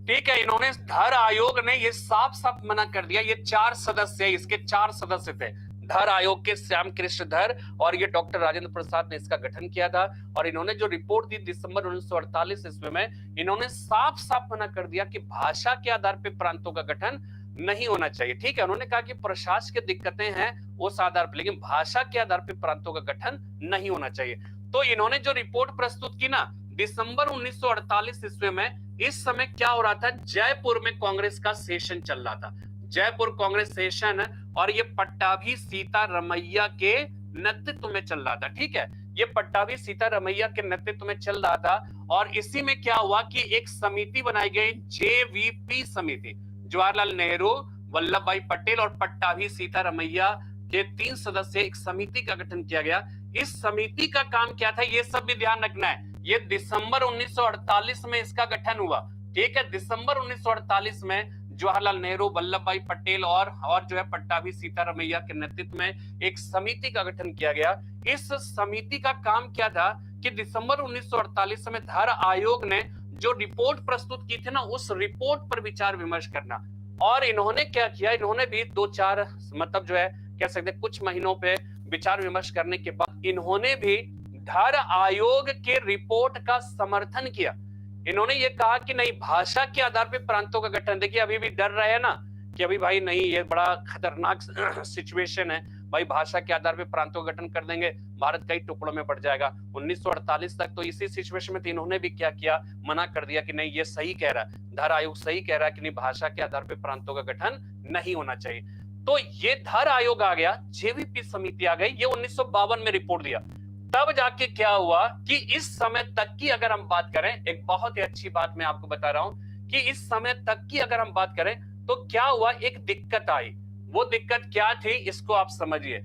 ठीक है, इन्होंने धर आयोग ने ये साफ साफ मना कर दिया। ये 4 सदस्य, इसके 4 सदस्य थे धर आयोग के, श्याम कृष्ण धर और ये डॉक्टर राजेंद्र प्रसाद ने इसका गठन किया था। और इन्होंने जो रिपोर्ट दी दिसंबर 1948 ईस्वी में, इन्होंने साफ साफ मना कर दिया कि भाषा के आधार पर प्रांतों का गठन नहीं होना चाहिए। ठीक है, उन्होंने कहा कि प्रशासकीय दिक्कतें हैं उस आधार पर, लेकिन भाषा के आधार पर प्रांतों का गठन नहीं होना चाहिए। तो इन्होंने जो रिपोर्ट प्रस्तुत की ना दिसंबर 1948 ईस्वी में, इस समय क्या हो रहा था, जयपुर में कांग्रेस का सेशन चल रहा था, जयपुर कांग्रेस सेशन, और ये पट्टाभी सीतारमैया के नेतृत्व में चल रहा था। ठीक है, ये पट्टाभी सीतारमैया के नेतृत्व में चल रहा था और इसी में क्या हुआ कि एक समिति बनाई गई, जेवीपी समिति, जवाहरलाल नेहरू, वल्लभ भाई पटेल और पट्टाभी सीतारमैया के 3 सदस्य एक समिति का गठन किया गया। इस समिति का काम क्या था, ये सब भी ध्यान रखना है। ये दिसंबर 1948 में इसका गठन हुआ। ठीक है, दिसंबर 1948 में जवाहरलाल नेहरू, वल्लभ भाई पटेल और जो है पट्टाभी सीतारमैया के नेतृत्व में एक समिति का गठन किया गया। इस समिति का काम क्या था कि दिसंबर 1948 में धर आयोग ने जो रिपोर्ट प्रस्तुत की थी ना, उस रिपोर्ट पर विचार विमर्श करना। और इन्होंने क्या किया, इन्होंने भी 2-4 मतलब जो है कह सकते कुछ महीनों पे विचार विमर्श करने के बाद इन्होंने भी धर आयोग के रिपोर्ट का समर्थन किया। इन्होंने ये कहा कि नहीं, भाषा के आधार पे प्रांतों का गठन, देखिए अभी भी डर रहे हैं ना कि अभी भाई नहीं, ये बड़ा खतरनाक सिचुएशन है भाई, भाषा के आधार पे प्रांतों का गठन कर देंगे, भारत कई टुकड़ों में बढ़ जाएगा। 1948 तक तो इसी सिचुएशन में इन्होंने भी क्या किया, मना कर दिया कि नहीं, ये सही कह रहा है, धर आयोग सही कह रहा है कि नहीं, भाषा के आधार पे प्रांतों का गठन नहीं होना चाहिए। तो ये धर आयोग आ गया, जेवीपी समिति आ गई, ये 1952 में रिपोर्ट दिया। तब जाके क्या हुआ कि इस समय तक की अगर हम बात करें, एक बहुत ही अच्छी बात मैं आपको बता रहा हूं कि इस समय तक की अगर हम बात करें तो क्या हुआ, एक दिक्कत आई। वो दिक्कत क्या थी, इसको आप समझिए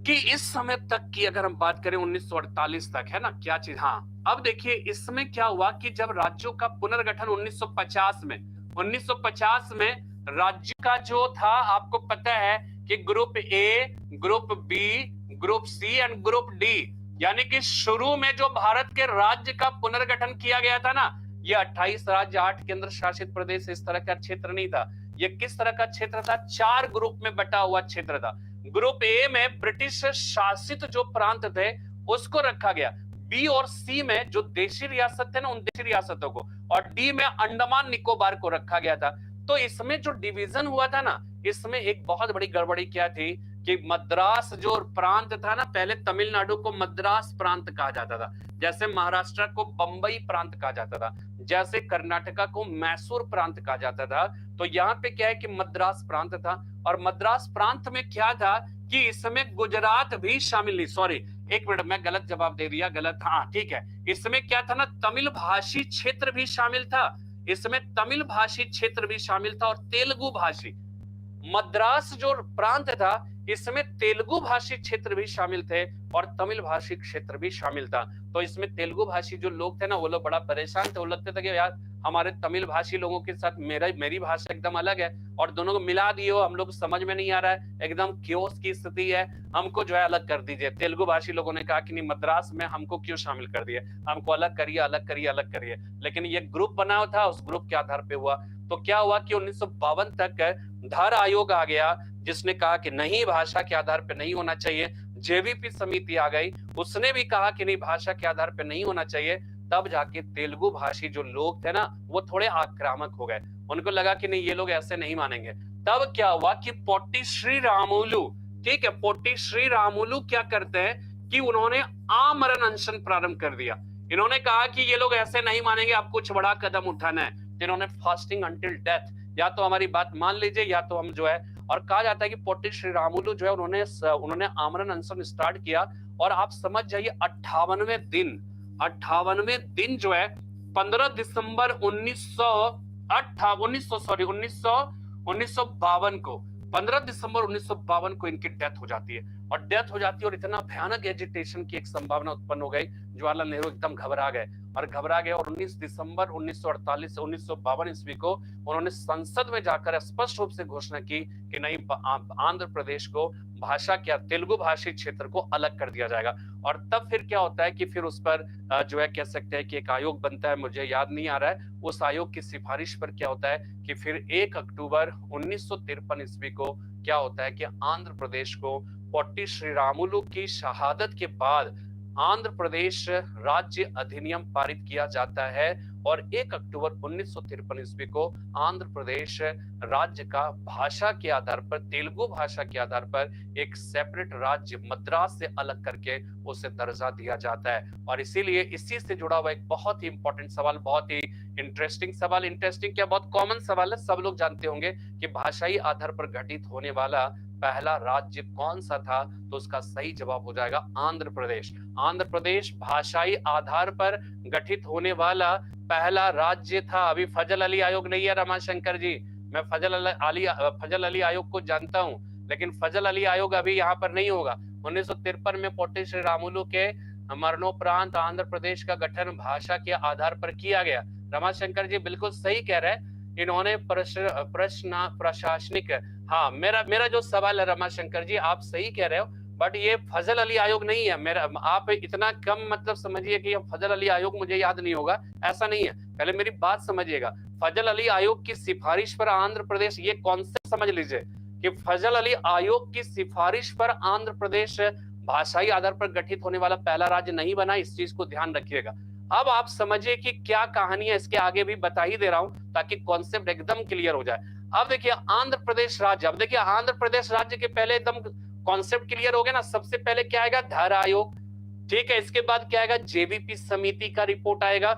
कि इस समय तक की अगर हम बात करें 1948 तक, है ना, क्या चीज। हाँ, अब देखिए इसमें क्या हुआ कि जब राज्यों का पुनर्गठन 1950 में राज्य का जो था, आपको पता है कि group A, group B, group C and group D, यानी कि शुरू में जो भारत के राज्य का पुनर्गठन किया गया था ना, ये 28 राज्य, 8 केंद्र शासित प्रदेश, इस तरह का क्षेत्र नहीं था। ये किस तरह का क्षेत्र था, 4 ग्रुप में बटा हुआ क्षेत्र था। ग्रुप ए में ब्रिटिश शासित जो प्रांत थे उसको रखा गया, बी और सी में जो देशी रियासत थे ना, उन देशी रियासतों को, और डी में अंडमान निकोबार को रखा गया था। तो इसमें जो डिवीजन हुआ था ना, इसमें एक बहुत बड़ी गड़बड़ी क्या थी कि मद्रास जो प्रांत था ना, पहले तमिलनाडु को मद्रास प्रांत कहा जाता था, जैसे महाराष्ट्र को बंबई प्रांत कहा जाता था, जैसे कर्नाटका को मैसूर प्रांत कहा जाता था। तो यहाँ पे क्या है कि मद्रास प्रांत था, और मद्रास प्रांत में क्या था कि इस समय गुजरात भी शामिल नहीं, सॉरी एक मिनट, मैं गलत जवाब दे दिया, गलत, हाँ ठीक है, इसमें क्या था ना, तमिल भाषी क्षेत्र भी शामिल था, इसमें तमिल भाषी क्षेत्र भी शामिल था और तेलुगु भाषी। मद्रास जो प्रांत था इसमें तेलुगु भाषी क्षेत्र भी शामिल थे और तमिल भाषी क्षेत्र भी शामिल था। तो इसमें तेलुगु भाषी जो लोग थे ना, वो लोग बड़ा परेशान थे, वो लगते थे कि यार हमारे तमिल भाषी लोगों के साथ मेरी भाषा एकदम अलग है और दोनों को मिला दियो, हम लोग समझ में नहीं आ रहा है, एकदम क्योस की स्थिति है, हमको जो है अलग कर दीजिए। तेलुगु भाषी लोगों ने कहा कि नहीं, मद्रास में हमको क्यों शामिल कर दिए, हमको अलग करिए, अलग करिए, अलग करिए। लेकिन ये ग्रुप बना था, उस ग्रुप के आधार पे हुआ। तो क्या हुआ कि 1952 तक धर आयोग आ गया, जिसने कहा कि नहीं, भाषा के आधार पे नहीं होना चाहिए। जेवीपी समिति आ गई, उसने भी कहा कि नहीं, भाषा के आधार पे नहीं होना चाहिए। तब जाके तेलुगु भाषी जो लोग थे ना, वो थोड़े आक्रामक हो गए, उनको लगा कि नहीं, ये लोग ऐसे नहीं मानेंगे। तब क्या हुआ कि पोट्टी श्री रामुलु, ठीक है, पोट्टी श्री रामुलु क्या करते हैं कि उन्होंने आमरण अनशन प्रारंभ कर दिया। इन्होंने कहा कि ये लोग ऐसे नहीं मानेंगे, आप कुछ बड़ा कदम उठाना है। इन्होंने फास्टिंग अंटिल डेथ, या तो हमारी बात मान लीजिए या तो हम जो है, और कहा जाता है कि पोट्टी श्री रामुलु जो है उन्होंने आमरण अनशन स्टार्ट किया, और आप समझ जाइए 58वें दिन जो है 15 दिसंबर 1952 को, 15 दिसंबर 1952 को इनकी डेथ हो जाती है। और डेथ हो जाती है और इतना भयानक एजिटेशन की एक संभावना उत्पन्न हो गई, जवाहरलाल नेहरू एकदम घबरा गए और 19 दिसंबर 1948 से 1952 ईस्वी को उन्होंने संसद में जाकर स्पष्ट रूप से घोषणा की कि नहीं, आंध्र प्रदेश को भाषा क्या, तेलुगु भाषी क्षेत्र को अलग कर दिया जाएगा। और तब फिर क्या होता है कि फिर उस पर जो है कह सकते हैं कि एक आयोग बनता है, मुझे याद नहीं आ रहा है, उस आयोग की सिफारिश पर क्या होता है कि फिर 1 अक्टूबर 1953 ईस्वी को क्या होता है कि आंध्र प्रदेश को पोट्टी श्री रामुलु की शहादत के बाद आंध्र प्रदेश राज्य अधिनियम पारित किया जाता है, और 1 अक्टूबर 1953 ईस्वी को आंध्र प्रदेश राज्य का भाषा के आधार पर, तेलुगु भाषा के आधार पर एक सेपरेट राज्य मद्रास से अलग करके उसे दर्जा दिया जाता है। और इसीलिए इसी से जुड़ा हुआ एक बहुत ही इंपॉर्टेंट सवाल, बहुत ही इंटरेस्टिंग सवाल, इंटरेस्टिंग क्या, बहुत कॉमन सवाल है, सब लोग जानते होंगे कि भाषाई आधार पर गठित होने वाला पहला राज्य कौन सा था, तो उसका सही जवाब हो जाएगा आंध्र प्रदेश। आंध्र प्रदेश भाषाई आधार पर गठित होने वाला पहला राज्य था। अभी फजल अली आयोग नहीं है रमाशंकर जी, मैं फजल अली आयोग को जानता हूं, लेकिन फजल अली आयोग अभी यहाँ पर नहीं होगा। 1953 में पोट्टी श्री रामुलु के मरणोपरांत आंध्र प्रदेश का गठन भाषा के आधार पर किया गया। रमाशंकर जी बिल्कुल सही कह रहे हैं, इन्होंने प्रशासनिक, हाँ, मेरा जो सवाल है रमाशंकर जी, आप सही कह रहे हो, बट ये फजल अली आयोग नहीं है। मेरा, आप इतना कम मतलब समझिए कि फजल अली आयोग मुझे याद नहीं होगा, ऐसा नहीं है। पहले मेरी बात समझिएगा, फजल अली आयोग की सिफारिश पर आंध्र प्रदेश, ये कॉन्सेप्ट समझ लीजिए कि फजल अली आयोग की सिफारिश पर आंध्र प्रदेश भाषाई आधार पर गठित होने वाला पहला राज्य नहीं बना, इस चीज को ध्यान रखिएगा। अब आप समझिए कि क्या कहानी है, इसके आगे भी बता ही दे रहा हूं ताकि कॉन्सेप्ट एकदम क्लियर हो जाए। अब देखिए आंध्र प्रदेश राज्य, अब देखिए आंध्र प्रदेश राज्य के पहले एकदम कॉन्सेप्ट क्लियर हो गया ना। सबसे पहले क्या आएगा, धर आयोग, ठीक है, इसके बाद क्या आएगा, जेवीपी समिति का रिपोर्ट आएगा,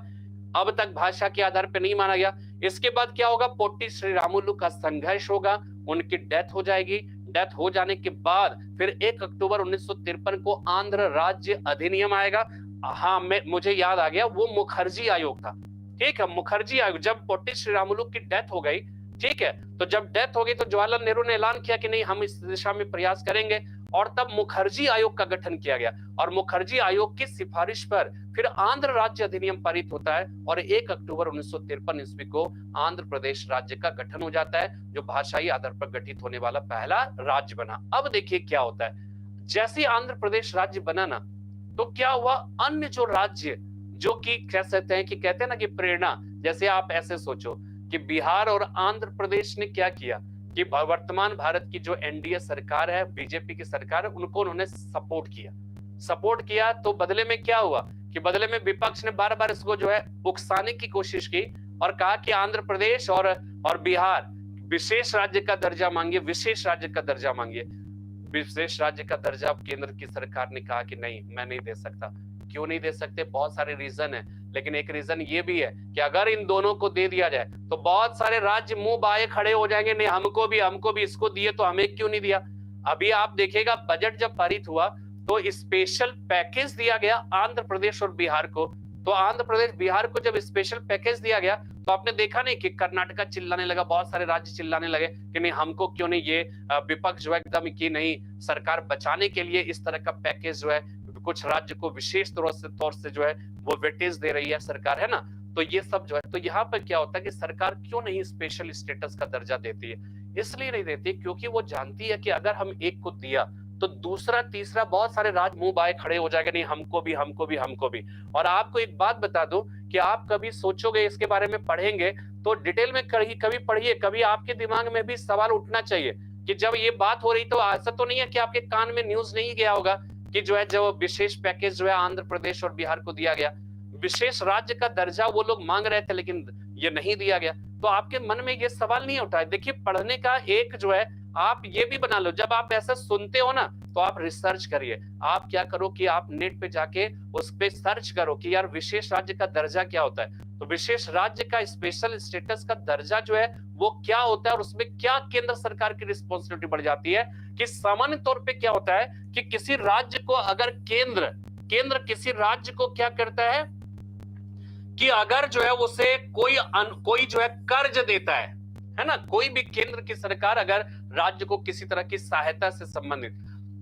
अब तक भाषा के आधार पर नहीं माना गया। इसके बाद क्या होगा, पोट्टी श्री रामुलु का संघर्ष होगा, उनकी डेथ हो जाएगी। डेथ हो जाने के बाद फिर 1 अक्टूबर 1953 को आंध्र राज्य अधिनियम आएगा। हाँ, मुझे याद आ गया, वो मुखर्जी आयोग था, ठीक है, मुखर्जी आयोग। जब पोट्टी श्री रामुलु की डेथ हो गई, ठीक है, तो जब डेथ हो गई तो जवाहरलाल नेहरू ने ऐलान किया कि नहीं, हम इस दिशा में प्रयास करेंगे, और तब मुखर्जी आयोग का गठन किया गया। और मुखर्जी आयोग की सिफारिश पर फिर आंध्र राज्य अधिनियम पारित होता है, और 1 अक्टूबर 1953 ईस्वी को आंध्र प्रदेश राज्य का गठन हो जाता है, जो भाषाई आधार पर गठित होने वाला पहला राज्य बना। अब देखिए क्या होता है, जैसे आंध्र प्रदेश राज्य बना ना, तो क्या हुआ, अन्य जो राज्य जो कि कह सकते हैं कि कहते हैं ना कि प्रेरणा, जैसे आप ऐसे सोचो कि बिहार और आंध्र प्रदेश ने क्या किया कि वर्तमान भारत की जो एनडीए सरकार है, बीजेपी की सरकार है, उनको उन्होंने सपोर्ट किया। तो बदले में क्या हुआ कि बदले में विपक्ष ने बार बार इसको जो है उकसाने की कोशिश की और कहा कि आंध्र प्रदेश और बिहार विशेष राज्य का दर्जा मांगिए, विशेष राज्य का दर्जा मांगिए। विशेष राज्य का दर्जा केंद्र की सरकार ने कहा कि नहीं, मैं नहीं दे सकता। क्यों नहीं दे सकते? बहुत सारे रीजन है, लेकिन एक रीजन ये भी है कि अगर इन दोनों को दे दिया जाए तो बहुत सारे राज्य मुंह बाए खड़े हो जाएंगे, नहीं हमको भी इसको दिए तो हमें क्यों नहीं दिया। अभी आप देखिएगा बजट जब पारित हुआ तो स्पेशल पैकेज दिया गया आंध्र प्रदेश और बिहार को। तो आंध्र प्रदेश बिहार को जब स्पेशल पैकेज दिया गया तो आपने देखा नहीं कि कर्नाटका चिल्लाने लगा, बहुत सारे राज्य चिल्लाने लगे कि नहीं हमको क्यों नहीं, ये विपक्ष जो है एकदम की नहीं, सरकार बचाने के लिए इस तरह का पैकेज जो है कुछ राज्य को विशेष तौर से जो है वो वेटेज दे रही है सरकार, है ना। तो ये सब जो है, तो यहाँ पर क्या होता है कि सरकार क्यों नहीं स्पेशल स्टेटस का दर्जा देती है? इसलिए नहीं देती क्योंकि वो जानती है कि अगर हम एक को दिया तो दूसरा तीसरा बहुत सारे राज्य मुंह बाए खड़े हो जाएंगे, नहीं हमको भी हमको भी हमको भी। और आपको एक बात बता दूं कि आप कभी सोचोगे इसके बारे में, पढ़ेंगे तो डिटेल में कभी पढ़िए, कभी आपके दिमाग में भी सवाल उठना चाहिए कि जब ये बात हो रही तो ऐसा तो नहीं है कि आपके कान में न्यूज नहीं गया होगा कि जो है जो विशेष पैकेज जो है आंध्र प्रदेश और बिहार को दिया गया, विशेष राज्य का दर्जा वो लोग मांग रहे थे लेकिन ये नहीं दिया गया। तो आपके मन में ये सवाल नहीं उठा है। देखिए पढ़ने का एक जो है आप ये भी बना लो, जब आप ऐसा सुनते हो ना तो आप रिसर्च करिए। आप क्या करो कि आप नेट पे जाके उस पे सर्च करो कि यार विशेष राज्य का दर्जा क्या होता है। तो विशेष राज्य का स्पेशल स्टेटस का दर्जा जो है वो क्या होता है और उसमें क्या केंद्र सरकार की रिस्पॉन्सिबिलिटी बढ़ जाती है। कि सामान्य तौर पे क्या होता है कि किसी राज्य को अगर केंद्र किसी राज्य को क्या करता है कि अगर जो है उसे कोई जो है कर्ज देता है ना, कोई भी केंद्र की सरकार अगर राज्य को किसी तरह की सहायता से संबंधित,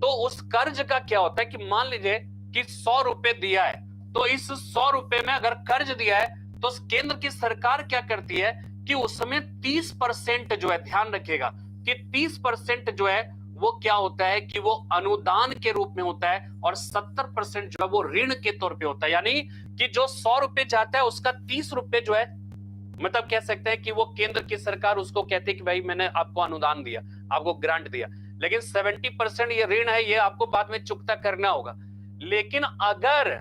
तो उस कर्ज का क्या होता है कि मान लीजिए कि 100 रुपए दिया है, तो इस 100 रुपए में अगर कर्ज दिया है तो केंद्र की सरकार क्या करती है कि उसमें 30% जो है, ध्यान रखिएगा कि 30% जो है वो क्या होता है कि वो अनुदान के रूप में होता है और 70% जो है वो ऋण के तौर पे होता है। यानी कि जो 100 रुपए जाता है उसका 30 रुपए जो है, मतलब कह सकते हैं कि वो केंद्र की सरकार उसको कहती है कि भाई मैंने आपको अनुदान दिया, आपको ग्रांट दिया, लेकिन 70% ये ऋण है, ये आपको बाद में चुकता करना होगा। लेकिन अगर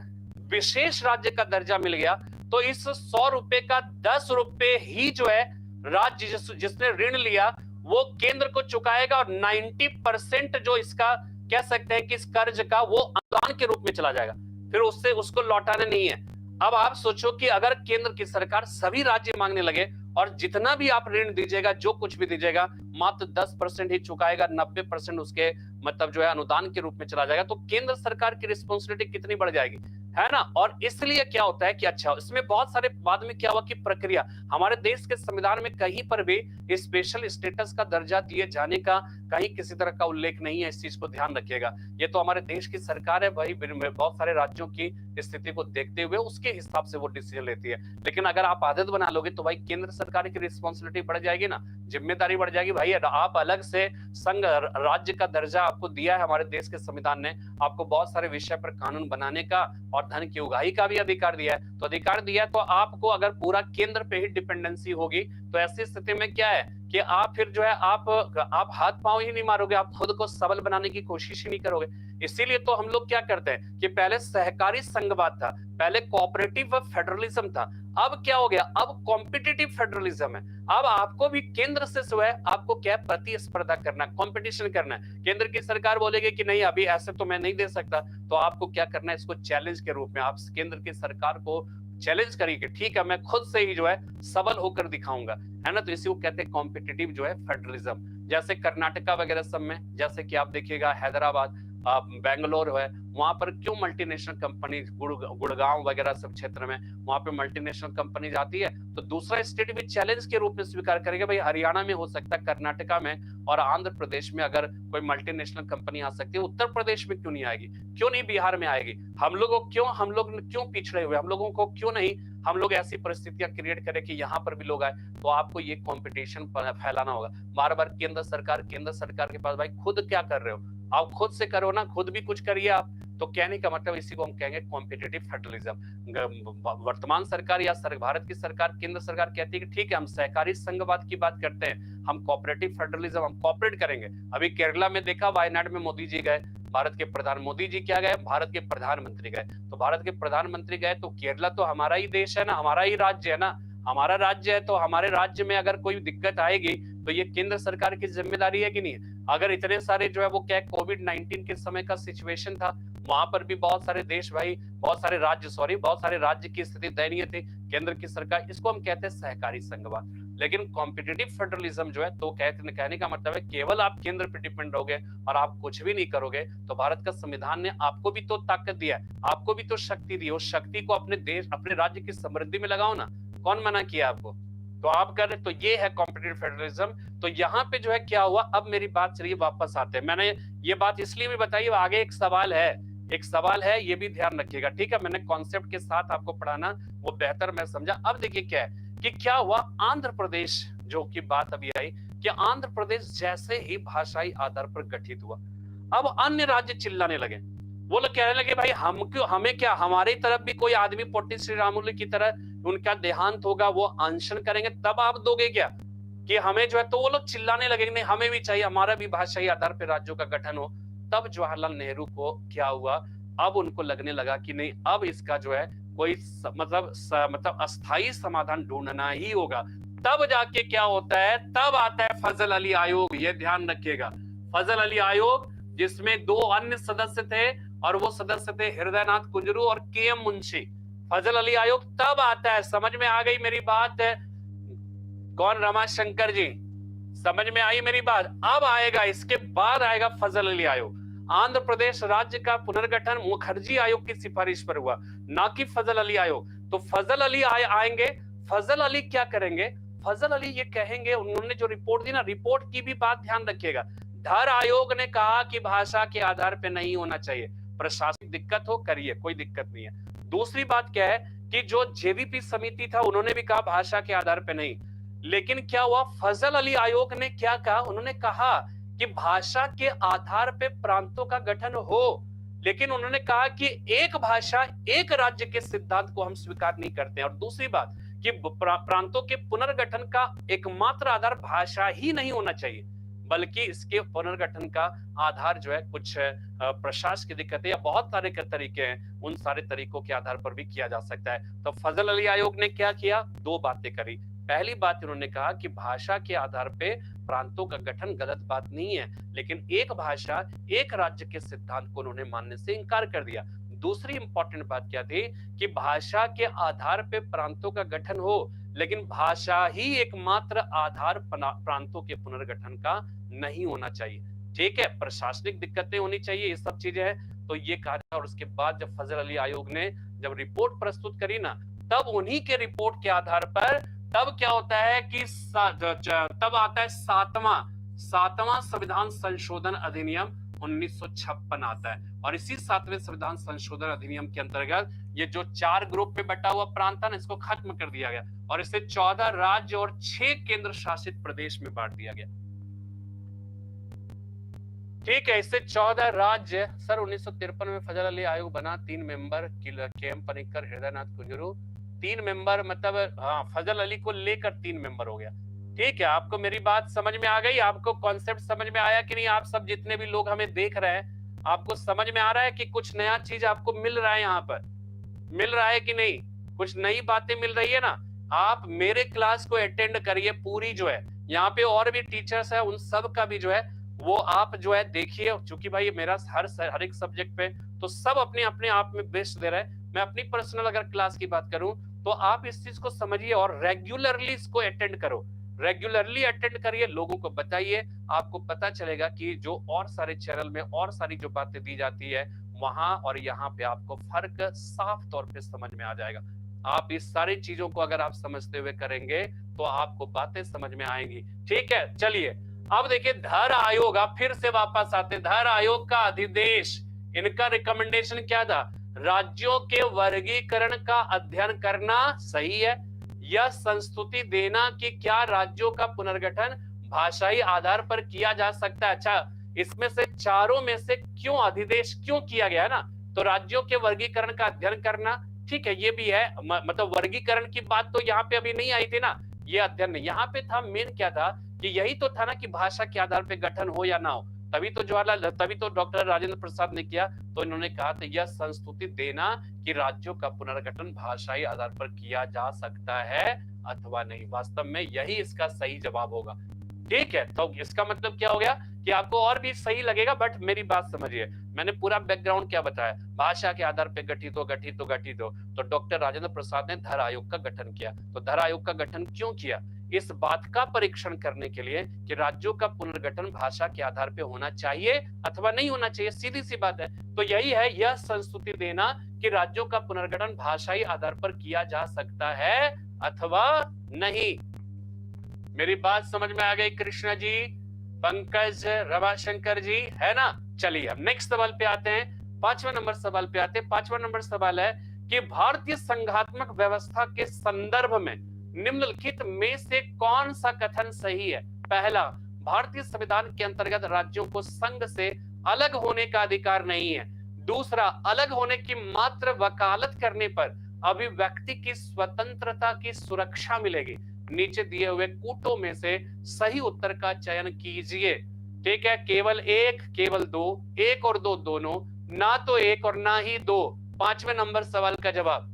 विशेष राज्य का दर्जा मिल गया तो इस 100 रुपए का 10 रुपए ही जो है राज्य जिसने ऋण लिया वो केंद्र को चुकाएगा और 90% जो इसका कह सकते हैं कि इस कर्ज का वो अनुदान के रूप में चला जाएगा, फिर उससे उसको लौटाना नहीं है। अब आप सोचो कि अगर केंद्र की सरकार सभी राज्य मांगने लगे और जितना भी आप ऋण दीजिएगा, जो कुछ भी दीजिएगा, मात्र 10% ही चुकाएगा, 90% उसके मतलब जो है अनुदान के रूप में चला जाएगा, तो केंद्र सरकार की रिस्पॉन्सिबिलिटी कितनी बढ़ जाएगी, है ना। और इसलिए क्या होता है कि अच्छा इसमें बहुत सारे बाद में क्या हुआ कि प्रक्रिया, हमारे देश के संविधान में कहीं पर भी स्पेशल स्टेटस का दर्जा दिए जाने का कहीं किसी तरह का उल्लेख नहीं है। इस चीज को ध्यान रखिएगा। ये तो हमारे देश की सरकार है भाई, बहुत सारे राज्यों की स्थिति को देखते हुए उसके हिसाब से वो डिसीजन लेती है। लेकिन अगर आप आदत बना लोगे तो भाई केंद्र सरकार की रिस्पॉन्सिबिलिटी बढ़ जाएगी ना, जिम्मेदारी बढ़ जाएगी। भाई आप अलग से संघ राज्य का दर्जा आपको दिया है हमारे देश के संविधान ने, आपको बहुत सारे विषय पर कानून बनाने का और धन की उगाही का भी अधिकार दिया है। तो अधिकार दिया है तो आपको अगर पूरा केंद्र पे ही डिपेंडेंसी होगी तो ऐसी स्थिति में क्या है कि आप फिर जो है आप हाथ पांव ही नहीं मारोगे, आप खुद को सबल बनाने की कोशिश ही नहीं करोगे। इसीलिए तो हम लोग क्या करते हैं कि पहले सहकारी संघवाद था, पहले कोऑपरेटिव फेडरलिज्म था, अब क्या हो गया, अब कॉम्पिटिटिव फेडरलिज्म है। अब आपको भी केंद्र से जो है आपको क्या प्रतिस्पर्धा करना, कंपटीशन करना है। केंद्र की सरकार बोलेगी कि नहीं अभी ऐसे तो मैं नहीं दे सकता, तो आपको क्या करना है, इसको चैलेंज के रूप में आप केंद्र की सरकार को चैलेंज करिए कि ठीक है मैं खुद से ही जो है सबल होकर दिखाऊंगा, है ना। तो इसी को कहते हैं कॉम्पिटिटिव जो है फेडरलिज्म। जैसे कर्नाटका वगैरह सब में, जैसे कि आप देखिएगा हैदराबाद, बेंगलोर है, वहां पर क्यों मल्टीनेशनल कंपनी, गुड़गांव वगैरह सब क्षेत्र में वहां पे मल्टीनेशनल कंपनी जाती है, तो दूसरा स्टेट भी चैलेंज के रूप में स्वीकार करेगा भाई हरियाणा में हो सकता है, कर्नाटका में और आंध्र प्रदेश में अगर कोई मल्टीनेशनल कंपनी आ सकती है, उत्तर प्रदेश में क्यों नहीं आएगी, क्यों नहीं बिहार में आएगी। हम लोग क्यों पिछड़े हुए, हम लोगों को क्यों नहीं हम लोग ऐसी परिस्थितियां क्रिएट करें कि यहाँ पर भी लोग आए। तो आपको ये कंपटीशन फैलाना होगा। बार बार केंद्र सरकार के पास भाई खुद क्या कर रहे हो, आप खुद से करो ना, खुद भी कुछ करिए आप। तो कहने का मतलब इसी को हम कहेंगे कॉम्पिटिटिव फेडरलिज्म। वर्तमान सरकार या भारत की सरकार, केंद्र सरकार कहती है कि ठीक है हम सहकारी संघवाद की बात करते हैं, हम कोऑपरेटिव फेडरलिज्म, हम कोऑपरेट करेंगे। अभी केरला में देखा, वायनाड में मोदी जी गए, भारत के प्रधान मोदी जी क्या गए, भारत के प्रधानमंत्री गए। तो भारत के प्रधानमंत्री गए तो केरला तो हमारा ही देश है ना, हमारा ही राज्य है ना, हमारा राज्य है, तो हमारे राज्य में अगर कोई दिक्कत आएगी तो ये केंद्र सरकार की जिम्मेदारी है कि नहीं है? अगर इतने सारे जो है वो क्या कोविड-19 के समय का सिचुएशन था, वहां पर भी बहुत सारे देश भाई, बहुत सारे राज्य की स्थिति दयनीय थी। केंद्र की सरकार, इसको हम कहते हैं सहकारी संघवाद। लेकिन कॉम्पिटिटिव फेडरलिज्म जो है, तो कहने का मतलब है केवल आप केंद्र पे डिपेंड रहोगे और आप कुछ भी नहीं करोगे, तो भारत का संविधान ने आपको भी तो ताकत दिया है, आपको भी तो शक्ति दी है। उस शक्ति को अपने देश, अपने राज्य की समृद्धि में लगाओ ना। कौन मना किया आपको? तो आप कर रहे, तो ये है कॉम्पिटिटिव फेडरलिज्म। तो यहाँ पे जो है क्या हुआ, अब मेरी बात चलिए वापस आते हैं। मैंने ये बात इसलिए भी बताई, आगे एक सवाल है, ये भी ध्यान रखिएगा, ठीक है? मैंने कॉन्सेप्ट के साथ आपको पढ़ाना वो बेहतर मैं समझा। अब देखिए क्या है कि क्या हुआ, आंध्र प्रदेश जो की बात अभी आई कि आंध्र प्रदेश जैसे ही भाषाई आधार पर गठित हुआ, अब अन्य राज्य चिल्लाने लगे। वो लोग कहने लगे भाई हम क्यों, हमें क्या, हमारी तरफ भी कोई आदमी पोटी श्रीरामुलु की तरह उनका देहांत होगा, वो अनशन करेंगे, तब आप दोगे क्या कि हमें जो है? तो वो लोग चिल्लाने लगे नहीं, हमें भी चाहिए, हमारा भी भाषाई आधार पर राज्यों का गठन हो। तब जवाहरलाल नेहरू को क्या हुआ, अब उनको लगने लगा कि नहीं, अब इसका जो है कोई मतलब अस्थाई समाधान ढूंढना ही होगा। तब जाके क्या होता है, तब आता है फजल अली आयोग। ये ध्यान रखिएगा, फजल अली आयोग, जिसमें 2 अन्य सदस्य थे, और वो सदस्य थे हृदयनाथ कुंजरू और के.एम. मुंशी। फजल अली आयोग तब आता है, समझ में आ गई मेरी बात है? कौन? रमाशंकर जी, समझ में आई मेरी बात? अब आएगा, इसके बाद आएगा फजल अली आयोग। आंध्र प्रदेश राज्य का पुनर्गठन मुखर्जी आयोग की सिफारिश पर हुआ, ना कि फजल अली आयोग। तो फजल अली आएंगे, फजल अली क्या करेंगे? फजल अली ये कहेंगे, उन्होंने जो रिपोर्ट दी ना, रिपोर्ट की भी बात ध्यान रखिएगा। धर आयोग ने कहा कि भाषा के आधार पर नहीं होना चाहिए, प्रशासनिक दिक्कत हो करिए, कोई दिक्कत नहीं है। दूसरी बात क्या है कि जो जेवीपी समिति था, उन्होंने भी कहा भाषा के आधार पर नहीं। लेकिन क्या हुआ, फजल अली आयोग ने क्या कहा? उन्होंने कहा कि भाषा के आधार पे प्रांतों का गठन हो, लेकिन उन्होंने कहा कि एक भाषा एक राज्य के सिद्धांत को हम स्वीकार नहीं करते हैं। और दूसरी बात कि प्रांतों के पुनर्गठन का एकमात्र आधार भाषा ही नहीं होना चाहिए, बल्कि इसके पुनर्गठन का आधार जो है कुछ प्रशासनिक दिक्कतें या बहुत सारे तरीके हैं, उन सारे तरीकों के आधार पर भी किया जा सकता है। तो फजल अली आयोग ने क्या किया? 2 बातें करी। पहली बात, उन्होंने कहा कि भाषा के आधार पे प्रांतों का गठन गलत बात नहीं है, लेकिन एक भाषा एक राज्य के सिद्धांत को उन्होंने मानने से इनकार कर दिया। दूसरी इंपॉर्टेंट बात क्या थी कि भाषा के आधार पे प्रांतों का गठन हो, लेकिन भाषा ही एकमात्र आधार प्रांतों के पुनर्गठन का नहीं होना चाहिए। ठीक है, प्रशासनिक दिक्कतें होनी चाहिए, ये सब चीजें हैं, तो ये कहा। और उसके बाद जब फजल अली आयोग ने जब रिपोर्ट प्रस्तुत करी ना, तब उन्हीं के रिपोर्ट के आधार पर तब क्या होता है कि तब आता है सातवां संविधान संशोधन अधिनियम 1956 आता है। और इसी 7वें संविधान संशोधन अधिनियम के अंतर्गत ये जो 4 ग्रुप में बटा हुआ प्रांत था ना, इसको खत्म कर दिया गया और इसे 14 राज्य और 6 केंद्र शासित प्रदेश में बांट दिया गया। ठीक है, इससे 14 राज्य। सर 1953 में फजल अली आयोग बना, 3 member KM. Panicker, Hridaynath Kunzru, 3 member, मतलब हाँ, फजल अली को लेकर 3 मेंबर हो गया। ठीक है, आपको मेरी बात समझ में आ गई? आपको कॉन्सेप्ट समझ में आया कि नहीं? आप सब जितने भी लोग हमें देख रहे हैं, आपको समझ में आ रहा है कि कुछ नया चीज आपको मिल रहा है? यहाँ पर मिल रहा है कि नहीं? कुछ नई बातें मिल रही है ना? आप मेरे क्लास को अटेंड करिए पूरी, जो है यहाँ पे और भी टीचर्स है, उन सब का भी जो है वो आप जो है देखिए, क्योंकि भाई मेरा हर एक सब्जेक्ट पे तो सब अपने अपने आप में बेस्ट दे रहे हैं। मैं अपनी पर्सनल अगर क्लास की बात करूं तो आप इस चीज को समझिए और रेगुलरली इसको अटेंड करो, रेगुलरली अटेंड करिए, लोगों को बताइए। आपको पता चलेगा कि जो और सारे चैनल में और सारी जो बातें दी जाती है वहां और यहाँ पे आपको फर्क साफ तौर पे समझ में आ जाएगा। आप इस सारी चीजों को अगर आप समझते हुए करेंगे तो आपको बातें समझ में आएंगी। ठीक है, चलिए अब देखिए धर आयोग, आप फिर से वापस आते। धर आयोग का अधिदेश, इनका रिकमेंडेशन क्या था? राज्यों के वर्गीकरण का अध्ययन करना सही है, यह संस्तुति देना कि क्या राज्यों का पुनर्गठन भाषाई आधार पर किया जा सकता है। अच्छा, इसमें से चारों में से क्यों अधिदेश क्यों किया गया है ना? तो राज्यों के वर्गीकरण का अध्ययन करना, ठीक है, ये भी है, मतलब वर्गीकरण की बात तो यहाँ पे अभी नहीं आई थी ना, ये अध्ययन नहीं। यहाँ पे था, मेन क्या था कि यही तो था ना कि भाषा के आधार पे गठन हो या ना हो। तभी तो डॉक्टर राजेंद्र प्रसाद ने किया, तो इन्होंने कहा था यह संस्तुति देना कि राज्यों का पुनर्गठन भाषाई आधार पर किया जा सकता है अथवा नहीं। वास्तव में यही इसका सही जवाब होगा। ठीक है, तो इसका मतलब क्या हो गया कि आपको और भी सही लगेगा, बट मेरी बात समझिए, मैंने पूरा बैकग्राउंड क्या बताया, भाषा के आधार पर गठित हो गठित हो गठित हो। तो डॉक्टर राजेंद्र प्रसाद ने धर आयोग का गठन किया। तो धर आयोग का गठन क्यों किया? इस बात का परीक्षण करने के लिए कि राज्यों का पुनर्गठन भाषा के आधार पर होना चाहिए अथवा नहीं होना चाहिए, सीधी सी बात है। तो यही है यह संस्तुति देना कि राज्यों का पुनर्गठन भाषाई आधार पर किया जा सकता है अथवा नहीं। मेरी बात समझ में आ गई कृष्णा जी, पंकज, रमाशंकर जी, है ना? चलिए अब नेक्स्ट सवाल पे आते हैं, 5वें नंबर सवाल पे आते हैं। 5वां नंबर सवाल है कि भारतीय संघात्मक व्यवस्था के संदर्भ में निम्नलिखित में से कौन सा कथन सही है? पहला, भारतीय संविधान के अंतर्गत राज्यों को संघ से अलग होने का अधिकार नहीं है। दूसरा, अलग होने की मात्र वकालत करने पर अभिव्यक्ति की स्वतंत्रता की सुरक्षा मिलेगी। नीचे दिए हुए कूटों में से सही उत्तर का चयन कीजिए। ठीक है, केवल एक, केवल दो, एक और दो दोनों, ना तो एक और ना ही दो। 5वें नंबर सवाल का जवाब,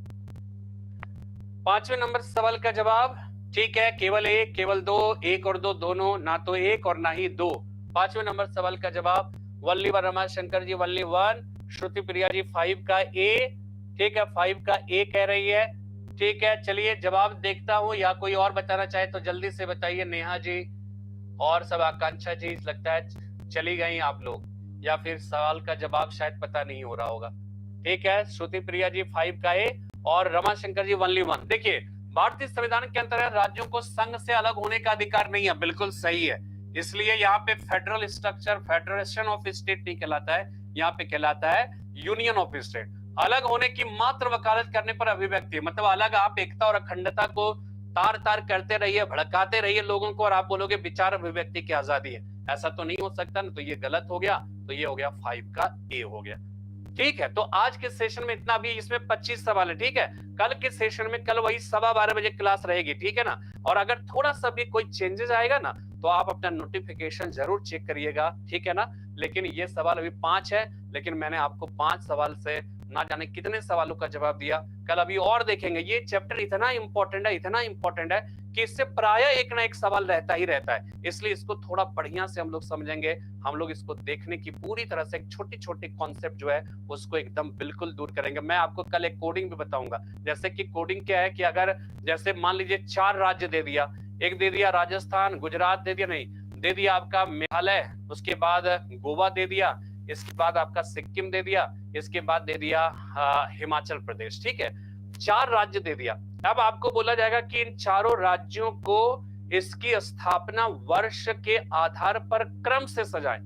5वें नंबर सवाल का जवाब, ठीक है, केवल एक, केवल दो, एक और दो दोनों, ना तो एक और ना ही दो। 5वें नंबर सवाल का जवाब वल्ली व रमाशंकर जी वल्ली 1, श्रुति प्रिया जी 5 का ए, ठीक है, 5 का ए कह रही है। ठीक है, चलिए जवाब देखता हूं, या कोई और बताना चाहे तो जल्दी से बताइए। नेहा जी और सब, आकांक्षा जी, लगता है चली गई आप लोग, या फिर सवाल का जवाब शायद पता नहीं हो रहा होगा। ठीक है, श्रुति प्रिया जी 5 का ए और रमाशंकर जी वनली 1। देखिए, भारतीय संविधान के अंतर्गत राज्यों को संघ से अलग होने का अधिकार नहीं है, बिल्कुल सही है। इसलिए यहाँ पे federal structure, federation of state नहीं कहलाता है, यहाँ पे कहलाता है यूनियन ऑफ स्टेट। अलग होने की मात्र वकालत करने पर अभिव्यक्ति, मतलब अलग, आप एकता और अखंडता को तार तार करते रहिए, भड़काते रहिए लोगों को, और आप बोलोगे विचार अभिव्यक्ति की आजादी है, ऐसा तो नहीं हो सकता ना। तो ये गलत हो गया, तो ये हो गया 5 का ए हो गया। ठीक है, तो आज के सेशन में इतना भी, इसमें 25 सवाल है। ठीक है, कल के सेशन में, कल वही 12:15 बजे क्लास रहेगी, ठीक है ना। और अगर थोड़ा सा भी कोई चेंजेस आएगा ना, तो आप अपना नोटिफिकेशन जरूर चेक करिएगा, ठीक है ना। लेकिन ये सवाल अभी 5 है, लेकिन मैंने आपको 5 सवाल से ना जाने कितने सवालों का जवाब दिया। कल अभी और देखेंगे। ये चैप्टर इतना इंपॉर्टेंट है, इतना इंपॉर्टेंट है कि इससे प्राय एक ना एक सवाल रहता ही रहता है। इसलिए इसको थोड़ा बढ़िया से हम लोग समझेंगे। हम लोग इसको देखने की पूरी तरह से छोटी छोटी कॉन्सेप्ट जो है उसको एकदम बिल्कुल दूर करेंगे। मैं आपको कल एक कोडिंग भी बताऊंगा। जैसे कि कोडिंग क्या है कि अगर जैसे मान लीजिए 4 राज्य दे दिया, एक दे दिया राजस्थान, गुजरात दे दिया, नहीं दे दिया आपका मेघालय, उसके बाद गोवा दे दिया, इसके बाद आपका सिक्किम दे दिया, इसके बाद दे दिया हिमाचल प्रदेश। ठीक है, 4 राज्य दे दिया। अब आपको बोला जाएगा कि इन चारों राज्यों को इसकी स्थापना वर्ष के आधार पर क्रम से सजाएं।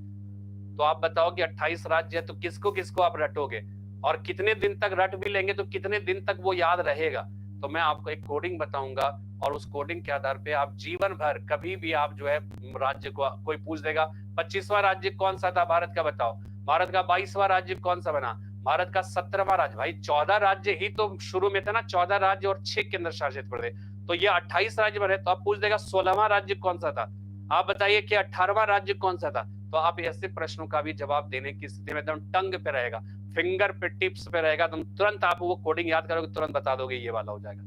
तो आप बताओ कि 28 राज्य है, तो किसको किसको आप रटोगे, और कितने दिन तक रट भी लेंगे तो कितने दिन तक वो याद रहेगा। तो मैं आपको एक कोडिंग बताऊंगा, और उस कोडिंग के आधार पे आप जीवन भर कभी भी आप जो है राज्य को, कोई पूछ देगा 25वां राज्य कौन सा था भारत का, बताओ। भारत का 22वां राज्य कौन सा बना, भारत का 17वां राज्य। भाई 14 राज्य ही तो शुरू में थे ना, 14 राज्य और 6 केंद्र शासित प्रदेश, तो ये 28 राज्य बने। तो आप पूछ देगा 16वां राज्य कौन सा था, आप बताइए कि 18वां राज्य कौन सा था। तो आप ऐसे प्रश्नों का भी जवाब देने की स्थिति में एकदम टंग पे रहेगा, फिंगर पे, टिप्स पे रहेगा, तुम तुरंत आप वो कोडिंग याद करोगे, तुरंत बता दोगे, ये वाला हो जाएगा।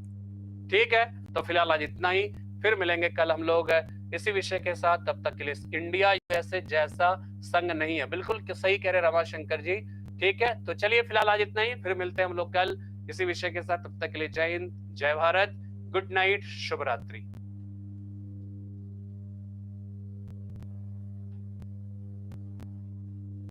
ठीक है, तो फिलहाल आज इतना ही, फिर मिलेंगे कल हम लोग इसी विषय के साथ। तब तक के लिए, इंडिया यूएसए जैसा संघ नहीं है, बिल्कुल सही कह रहे रमाशंकर जी। ठीक है, तो चलिए फिलहाल आज इतना ही, फिर मिलते हैं हम लोग कल इसी विषय के साथ। तब तक के लिए जय हिंद, जय भारत, गुड नाइट, शुभ रात्रि।